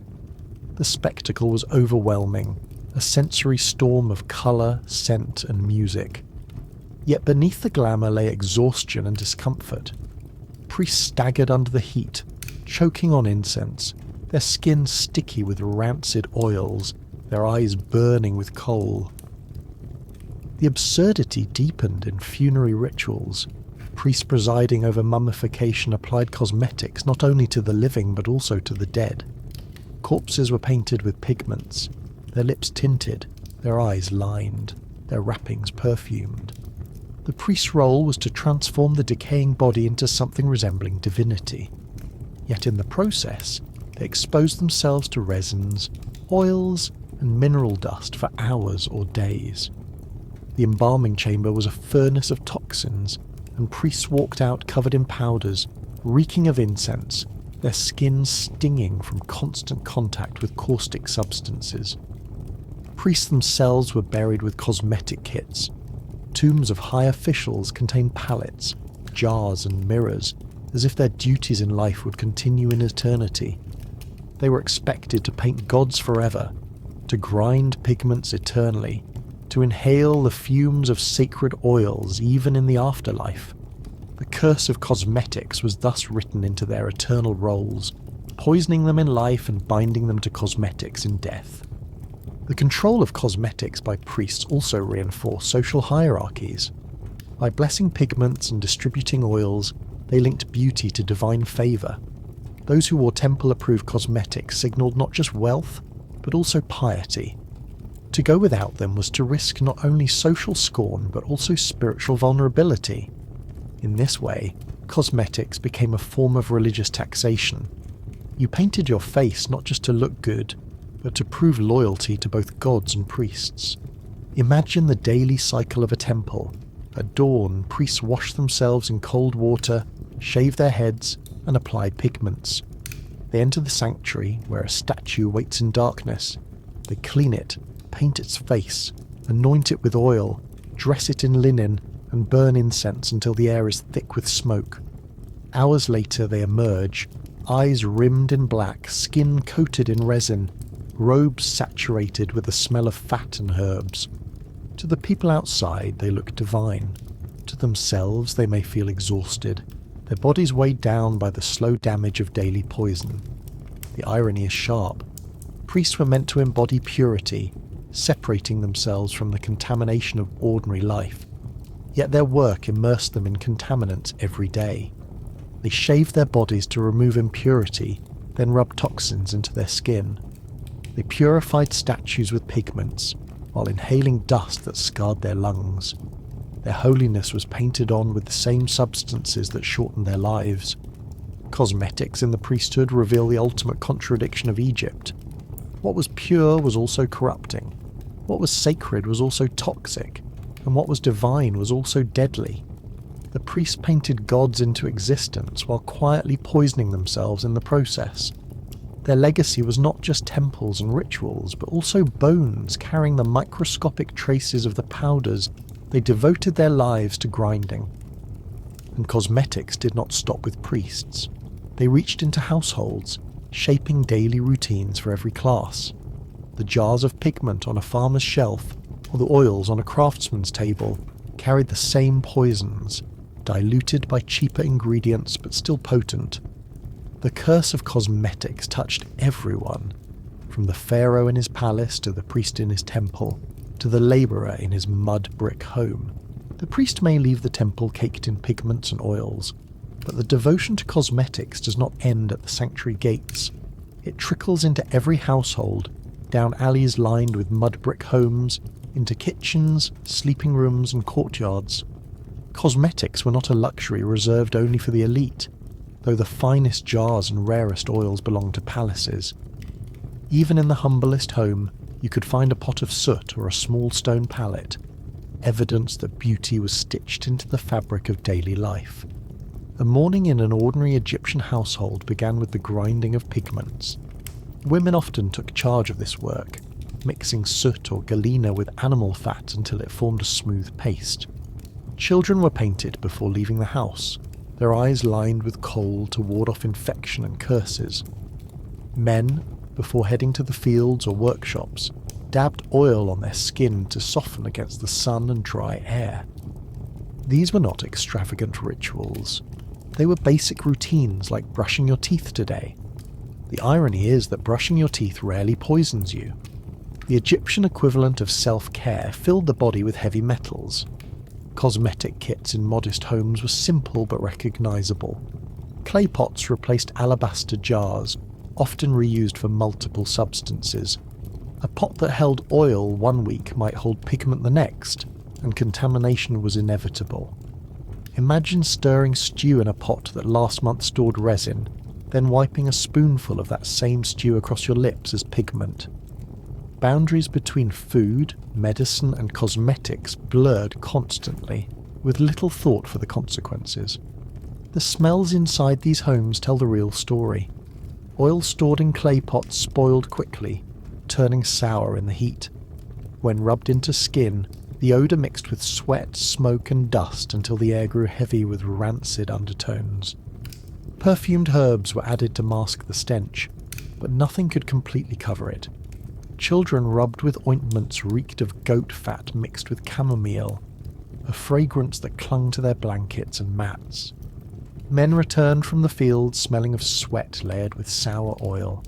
The spectacle was overwhelming, a sensory storm of colour, scent and music. Yet beneath the glamour lay exhaustion and discomfort. Priests staggered under the heat, choking on incense, their skin sticky with rancid oils, their eyes burning with kohl. The absurdity deepened in funerary rituals. Priests presiding over mummification applied cosmetics not only to the living but also to the dead. Corpses were painted with pigments, their lips tinted, their eyes lined, their wrappings perfumed. The priest's role was to transform the decaying body into something resembling divinity. Yet in the process, they exposed themselves to resins, oils, and mineral dust for hours or days. The embalming chamber was a furnace of toxins, and priests walked out covered in powders, reeking of incense, their skins stinging from constant contact with caustic substances. Priests themselves were buried with cosmetic kits. Tombs of high officials contained palettes, jars and mirrors, as if their duties in life would continue in eternity. They were expected to paint gods forever, to grind pigments eternally, to inhale the fumes of sacred oils even in the afterlife. The curse of cosmetics was thus written into their eternal roles, poisoning them in life and binding them to cosmetics in death. The control of cosmetics by priests also reinforced social hierarchies. By blessing pigments and distributing oils, they linked beauty to divine favour. Those who wore temple-approved cosmetics signalled not just wealth, but also piety. To go without them was to risk not only social scorn, but also spiritual vulnerability. In this way, cosmetics became a form of religious taxation. You painted your face not just to look good, but to prove loyalty to both gods and priests. Imagine the daily cycle of a temple. At dawn, priests wash themselves in cold water, shave their heads, and apply pigments. They enter the sanctuary, where a statue waits in darkness. They clean it, paint its face, anoint it with oil, dress it in linen, and burn incense until the air is thick with smoke. Hours later they emerge, eyes rimmed in black, skin coated in resin, robes saturated with the smell of fat and herbs. To the people outside they look divine. To themselves they may feel exhausted, their bodies weighed down by the slow damage of daily poison. The irony is sharp. Priests were meant to embody purity, separating themselves from the contamination of ordinary life. Yet their work immersed them in contaminants every day. They shaved their bodies to remove impurity, then rubbed toxins into their skin. They purified statues with pigments, while inhaling dust that scarred their lungs. Their holiness was painted on with the same substances that shortened their lives. Cosmetics in the priesthood reveal the ultimate contradiction of Egypt. What was pure was also corrupting. What was sacred was also toxic, and what was divine was also deadly. The priests painted gods into existence while quietly poisoning themselves in the process. Their legacy was not just temples and rituals, but also bones carrying the microscopic traces of the powders they devoted their lives to grinding. And cosmetics did not stop with priests. They reached into households, shaping daily routines for every class. The jars of pigment on a farmer's shelf, or the oils on a craftsman's table, carried the same poisons, diluted by cheaper ingredients but still potent. The curse of cosmetics touched everyone, from the pharaoh in his palace to the priest in his temple, to the labourer in his mud brick home. The priest may leave the temple caked in pigments and oils, but the devotion to cosmetics does not end at the sanctuary gates. It trickles into every household, down alleys lined with mud brick homes, into kitchens, sleeping rooms and courtyards. Cosmetics were not a luxury reserved only for the elite, though the finest jars and rarest oils belonged to palaces. Even in the humblest home, you could find a pot of soot or a small stone palette, evidence that beauty was stitched into the fabric of daily life. A morning in an ordinary Egyptian household began with the grinding of pigments. Women often took charge of this work, mixing soot or galena with animal fat until it formed a smooth paste. Children were painted before leaving the house, their eyes lined with kohl to ward off infection and curses. Men, before heading to the fields or workshops, dabbed oil on their skin to soften against the sun and dry air. These were not extravagant rituals. They were basic routines like brushing your teeth today. The irony is that brushing your teeth rarely poisons you. The Egyptian equivalent of self-care filled the body with heavy metals. Cosmetic kits in modest homes were simple but recognizable. Clay pots replaced alabaster jars, often reused for multiple substances. A pot that held oil one week might hold pigment the next, and contamination was inevitable. Imagine stirring stew in a pot that last month stored resin, then wiping a spoonful of that same stew across your lips as pigment. Boundaries between food, medicine, and cosmetics blurred constantly, with little thought for the consequences. The smells inside these homes tell the real story. Oil stored in clay pots spoiled quickly, turning sour in the heat. When rubbed into skin, the odour mixed with sweat, smoke, and dust until the air grew heavy with rancid undertones. Perfumed herbs were added to mask the stench, but nothing could completely cover it. Children rubbed with ointments reeked of goat fat mixed with chamomile, a fragrance that clung to their blankets and mats. Men returned from the fields smelling of sweat layered with sour oil.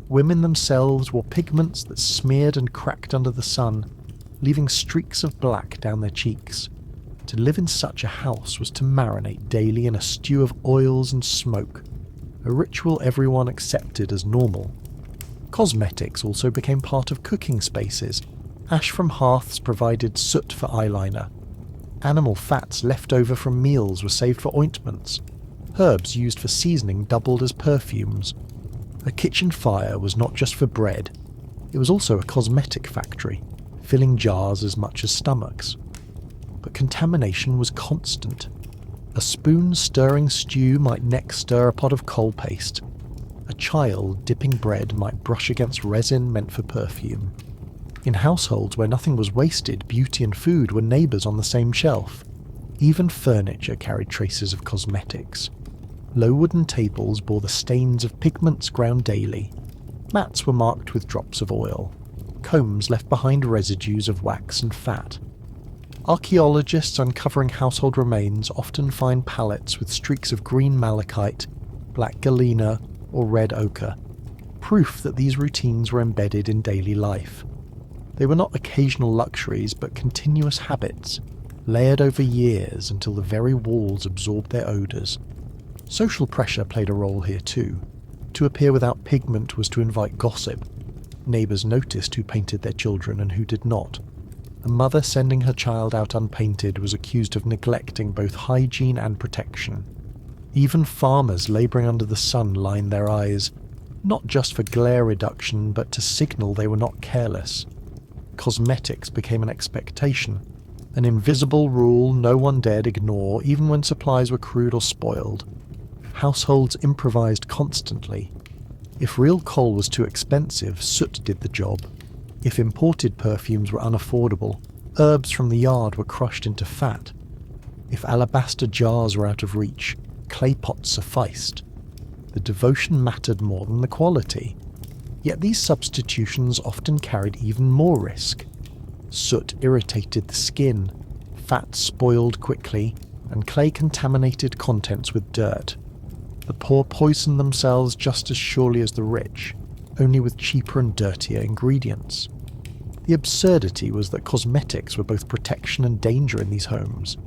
Women themselves wore pigments that smeared and cracked under the sun, leaving streaks of black down their cheeks. To live in such a house was to marinate daily in a stew of oils and smoke, a ritual everyone accepted as normal. Cosmetics also became part of cooking spaces. Ash from hearths provided soot for eyeliner. Animal fats left over from meals were saved for ointments. Herbs used for seasoning doubled as perfumes. A kitchen fire was not just for bread, it was also a cosmetic factory, filling jars as much as stomachs. But contamination was constant. A spoon stirring stew might next stir a pot of coal paste. A child dipping bread might brush against resin meant for perfume. In households where nothing was wasted, beauty and food were neighbours on the same shelf. Even furniture carried traces of cosmetics. Low wooden tables bore the stains of pigments ground daily. Mats were marked with drops of oil. Combs left behind residues of wax and fat. Archaeologists uncovering household remains often find palettes with streaks of green malachite, black galena, or red ochre, proof that these routines were embedded in daily life. They were not occasional luxuries, but continuous habits, layered over years until the very walls absorbed their odours. Social pressure played a role here too. To appear without pigment was to invite gossip. Neighbours noticed who painted their children and who did not. A mother sending her child out unpainted was accused of neglecting both hygiene and protection. Even farmers labouring under the sun lined their eyes, not just for glare reduction, but to signal they were not careless. Cosmetics became an expectation, an invisible rule no one dared ignore even when supplies were crude or spoiled. Households improvised constantly. If real coal was too expensive, soot did the job. If imported perfumes were unaffordable, herbs from the yard were crushed into fat. If alabaster jars were out of reach, clay pots sufficed. The devotion mattered more than the quality. Yet these substitutions often carried even more risk. Soot irritated the skin, fat spoiled quickly, and clay contaminated contents with dirt. The poor poisoned themselves just as surely as the rich, only with cheaper and dirtier ingredients. The absurdity was that cosmetics were both protection and danger in these homes.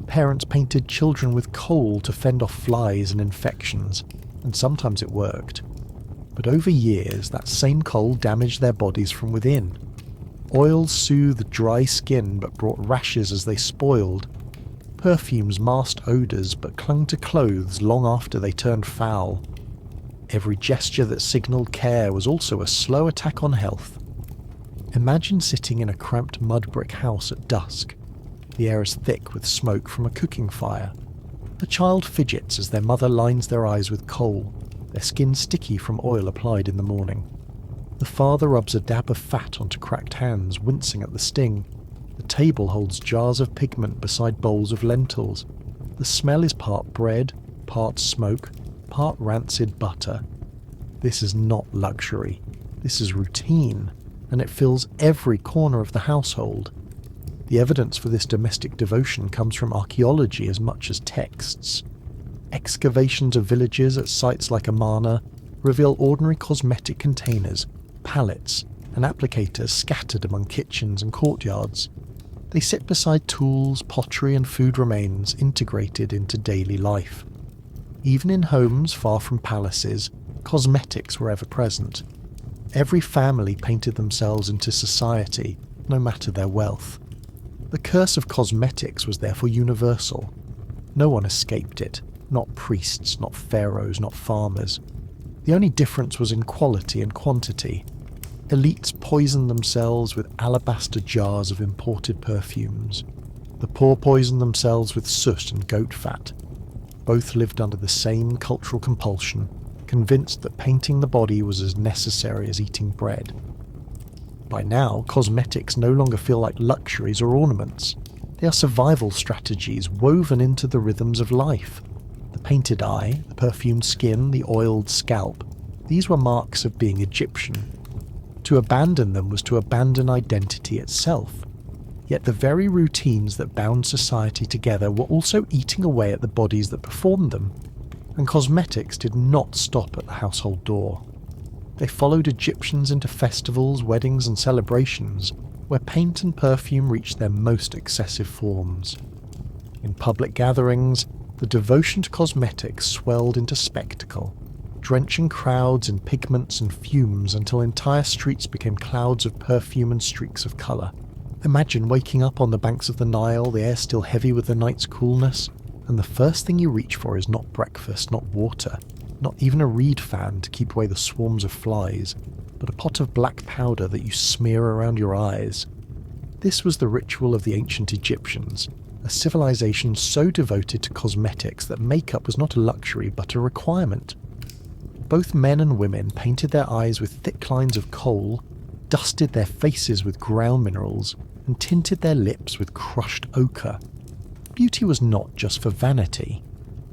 Parents painted children with kohl to fend off flies and infections, and sometimes it worked. But over years, that same kohl damaged their bodies from within. Oils soothed dry skin but brought rashes as they spoiled. Perfumes masked odours but clung to clothes long after they turned foul. Every gesture that signalled care was also a slow attack on health. Imagine sitting in a cramped mud brick house at dusk. The air is thick with smoke from a cooking fire. The child fidgets as their mother lines their eyes with kohl, their skin sticky from oil applied in the morning. The father rubs a dab of fat onto cracked hands, wincing at the sting. The table holds jars of pigment beside bowls of lentils. The smell is part bread, part smoke, part rancid butter. This is not luxury. This is routine, and it fills every corner of the household. The evidence for this domestic devotion comes from archaeology as much as texts. Excavations of villages at sites like Amarna reveal ordinary cosmetic containers, pallets, and applicators scattered among kitchens and courtyards. They sit beside tools, pottery, and food remains integrated into daily life. Even in homes far from palaces, cosmetics were ever present. Every family painted themselves into society, no matter their wealth. The curse of cosmetics was therefore universal. No one escaped it, not priests, not pharaohs, not farmers. The only difference was in quality and quantity. Elites poisoned themselves with alabaster jars of imported perfumes. The poor poisoned themselves with soot and goat fat. Both lived under the same cultural compulsion, convinced that painting the body was as necessary as eating bread. By now, cosmetics no longer feel like luxuries or ornaments. They are survival strategies woven into the rhythms of life. The painted eye, the perfumed skin, the oiled scalp, these were marks of being Egyptian. To abandon them was to abandon identity itself. Yet the very routines that bound society together were also eating away at the bodies that performed them, and cosmetics did not stop at the household door. They followed Egyptians into festivals, weddings, and celebrations, where paint and perfume reached their most excessive forms. In public gatherings, the devotion to cosmetics swelled into spectacle, drenching crowds in pigments and fumes until entire streets became clouds of perfume and streaks of colour. Imagine waking up on the banks of the Nile, the air still heavy with the night's coolness, and the first thing you reach for is not breakfast, not water, Not even a reed fan to keep away the swarms of flies, but a pot of black powder that you smear around your eyes. This was the ritual of the ancient Egyptians, a civilization so devoted to cosmetics that makeup was not a luxury but a requirement. Both men and women painted their eyes with thick lines of kohl, dusted their faces with ground minerals, and tinted their lips with crushed ochre. Beauty was not just for vanity.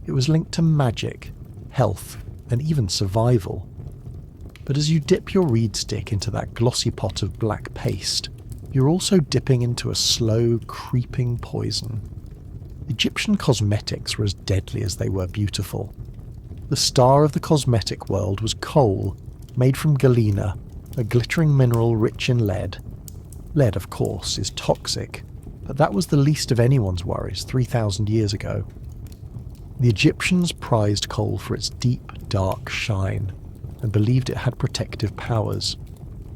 It was linked to magic, health, and even survival. But as you dip your reed stick into that glossy pot of black paste, you're also dipping into a slow, creeping poison. Egyptian cosmetics were as deadly as they were beautiful. The star of the cosmetic world was kohl, made from galena, a glittering mineral rich in lead. Lead, of course, is toxic, but that was the least of anyone's worries 3,000 years ago. The Egyptians prized kohl for its deep, dark shine, and believed it had protective powers.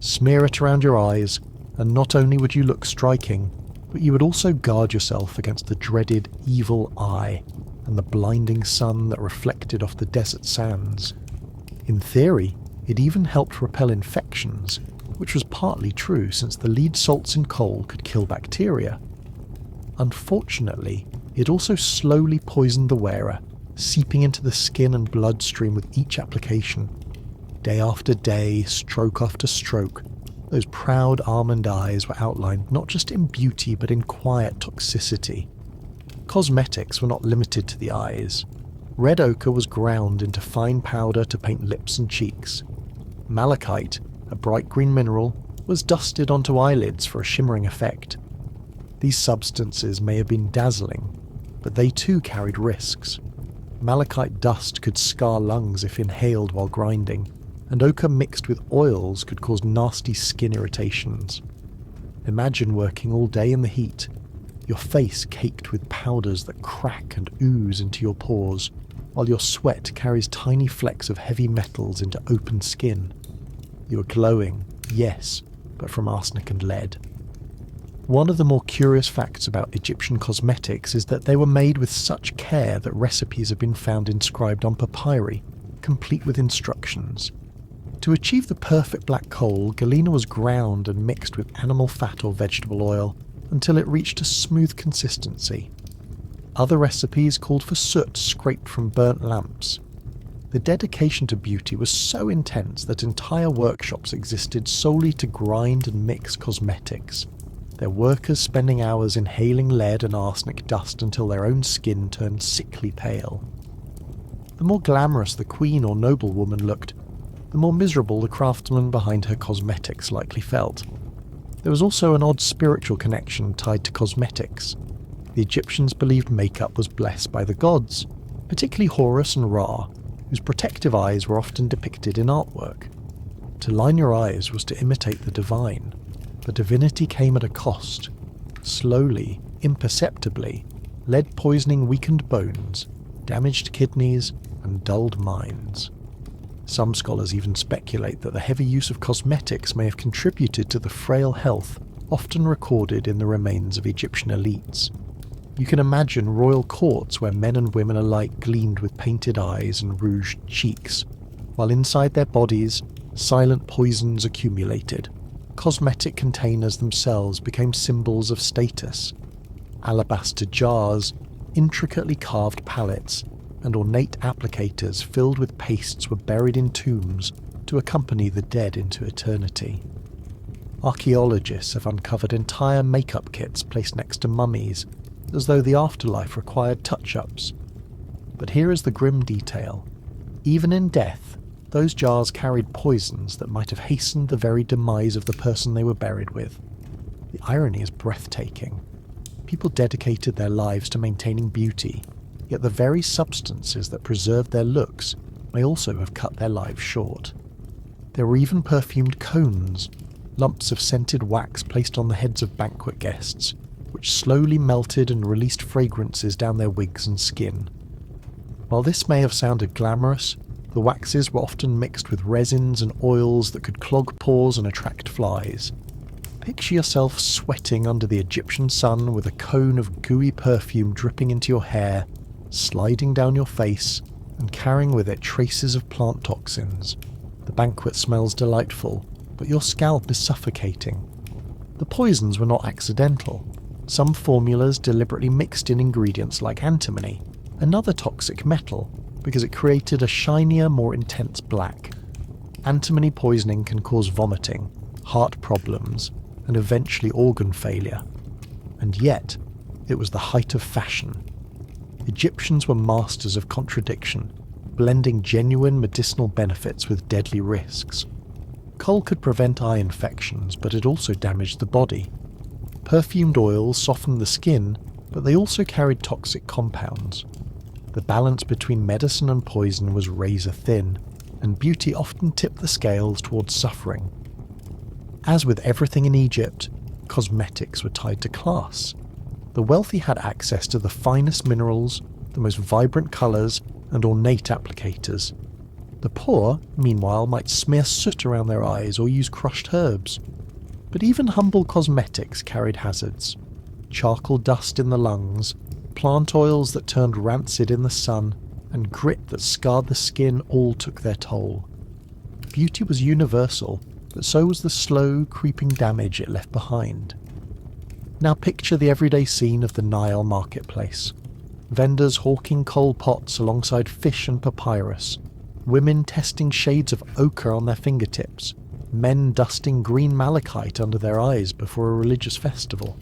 Smear it around your eyes, and not only would you look striking, but you would also guard yourself against the dreaded evil eye and the blinding sun that reflected off the desert sands. In theory, it even helped repel infections, which was partly true since the lead salts in kohl could kill bacteria. Unfortunately, it also slowly poisoned the wearer, seeping into the skin and bloodstream with each application. Day after day, stroke after stroke, those proud almond eyes were outlined not just in beauty but in quiet toxicity. Cosmetics were not limited to the eyes. Red ochre was ground into fine powder to paint lips and cheeks. Malachite, a bright green mineral, was dusted onto eyelids for a shimmering effect. These substances may have been dazzling, but they too carried risks. Malachite dust could scar lungs if inhaled while grinding, and ochre mixed with oils could cause nasty skin irritations. Imagine working all day in the heat, your face caked with powders that crack and ooze into your pores, while your sweat carries tiny flecks of heavy metals into open skin. You are glowing, yes, but from arsenic and lead. One of the more curious facts about Egyptian cosmetics is that they were made with such care that recipes have been found inscribed on papyri, complete with instructions. To achieve the perfect black kohl, galena was ground and mixed with animal fat or vegetable oil until it reached a smooth consistency. Other recipes called for soot scraped from burnt lamps. The dedication to beauty was so intense that entire workshops existed solely to grind and mix cosmetics, their workers spending hours inhaling lead and arsenic dust until their own skin turned sickly pale. The more glamorous the queen or noblewoman looked, the more miserable the craftsman behind her cosmetics likely felt. There was also an odd spiritual connection tied to cosmetics. The Egyptians believed makeup was blessed by the gods, particularly Horus and Ra, whose protective eyes were often depicted in artwork. To line your eyes was to imitate the divine. The divinity came at a cost. Slowly, imperceptibly, lead poisoning weakened bones, damaged kidneys, and dulled minds. Some scholars even speculate that the heavy use of cosmetics may have contributed to the frail health often recorded in the remains of Egyptian elites. You can imagine royal courts where men and women alike gleamed with painted eyes and rouged cheeks, while inside their bodies, silent poisons accumulated. Cosmetic containers themselves became symbols of status. Alabaster jars, intricately carved palettes, and ornate applicators filled with pastes were buried in tombs to accompany the dead into eternity. Archaeologists have uncovered entire makeup kits placed next to mummies, as though the afterlife required touch-ups. But here is the grim detail. Even in death, those jars carried poisons that might have hastened the very demise of the person they were buried with. The irony is breathtaking. People dedicated their lives to maintaining beauty, yet the very substances that preserved their looks may also have cut their lives short. There were even perfumed cones, lumps of scented wax placed on the heads of banquet guests, which slowly melted and released fragrances down their wigs and skin. While this may have sounded glamorous, the waxes were often mixed with resins and oils that could clog pores and attract flies. Picture yourself sweating under the Egyptian sun with a cone of gooey perfume dripping into your hair, sliding down your face, and carrying with it traces of plant toxins. The banquet smells delightful, but your scalp is suffocating. The poisons were not accidental. Some formulas deliberately mixed in ingredients like antimony, another toxic metal, because it created a shinier, more intense black. Antimony poisoning can cause vomiting, heart problems, and eventually organ failure. And yet, it was the height of fashion. Egyptians were masters of contradiction, blending genuine medicinal benefits with deadly risks. Kohl could prevent eye infections, but it also damaged the body. Perfumed oils softened the skin, but they also carried toxic compounds. The balance between medicine and poison was razor thin, and beauty often tipped the scales towards suffering. As with everything in Egypt, cosmetics were tied to class. The wealthy had access to the finest minerals, the most vibrant colours, and ornate applicators. The poor, meanwhile, might smear soot around their eyes or use crushed herbs. But even humble cosmetics carried hazards. Charcoal dust in the lungs, plant oils that turned rancid in the sun, and grit that scarred the skin all took their toll. Beauty was universal, but so was the slow, creeping damage it left behind. Now picture the everyday scene of the Nile marketplace. Vendors hawking coal pots alongside fish and papyrus, women testing shades of ochre on their fingertips, men dusting green malachite under their eyes before a religious festival.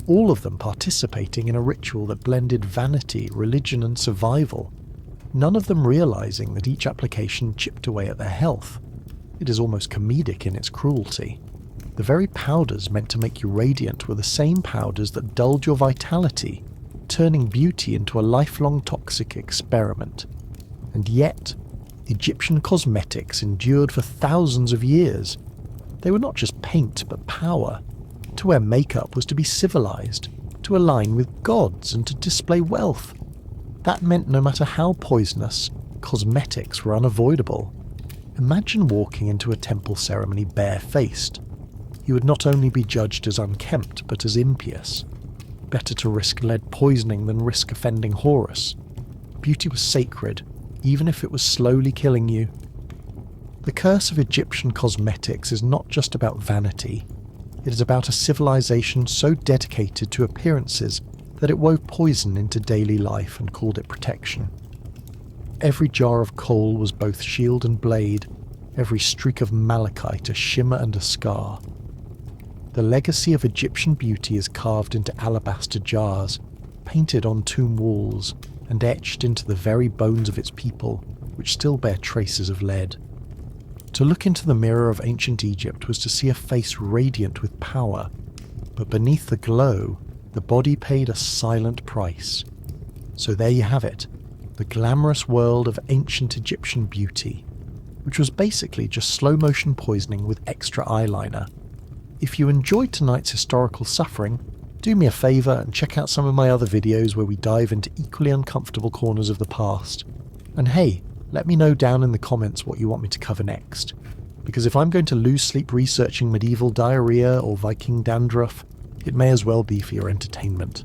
All of them participating in a ritual that blended vanity, religion and survival. None of them realizing that each application chipped away at their health. It is almost comedic in its cruelty. The very powders meant to make you radiant were the same powders that dulled your vitality, turning beauty into a lifelong toxic experiment. And yet, Egyptian cosmetics endured for thousands of years. They were not just paint, but power. To wear makeup was to be civilized, to align with gods, and to display wealth. That meant no matter how poisonous, cosmetics were unavoidable. Imagine walking into a temple ceremony bare-faced. You would not only be judged as unkempt, but as impious. Better to risk lead poisoning than risk offending Horus. Beauty was sacred, even if it was slowly killing you. The curse of Egyptian cosmetics is not just about vanity. It is about a civilization so dedicated to appearances that it wove poison into daily life and called it protection. Every jar of kohl was both shield and blade, every streak of malachite a shimmer and a scar. The legacy of Egyptian beauty is carved into alabaster jars, painted on tomb walls, and etched into the very bones of its people, which still bear traces of lead. To look into the mirror of ancient Egypt was to see a face radiant with power, but beneath the glow, the body paid a silent price. So there you have it, the glamorous world of ancient Egyptian beauty, which was basically just slow-motion poisoning with extra eyeliner. If you enjoyed tonight's historical suffering, do me a favour and check out some of my other videos where we dive into equally uncomfortable corners of the past. And hey, let me know down in the comments what you want me to cover next, because if I'm going to lose sleep researching medieval diarrhea or Viking dandruff, it may as well be for your entertainment.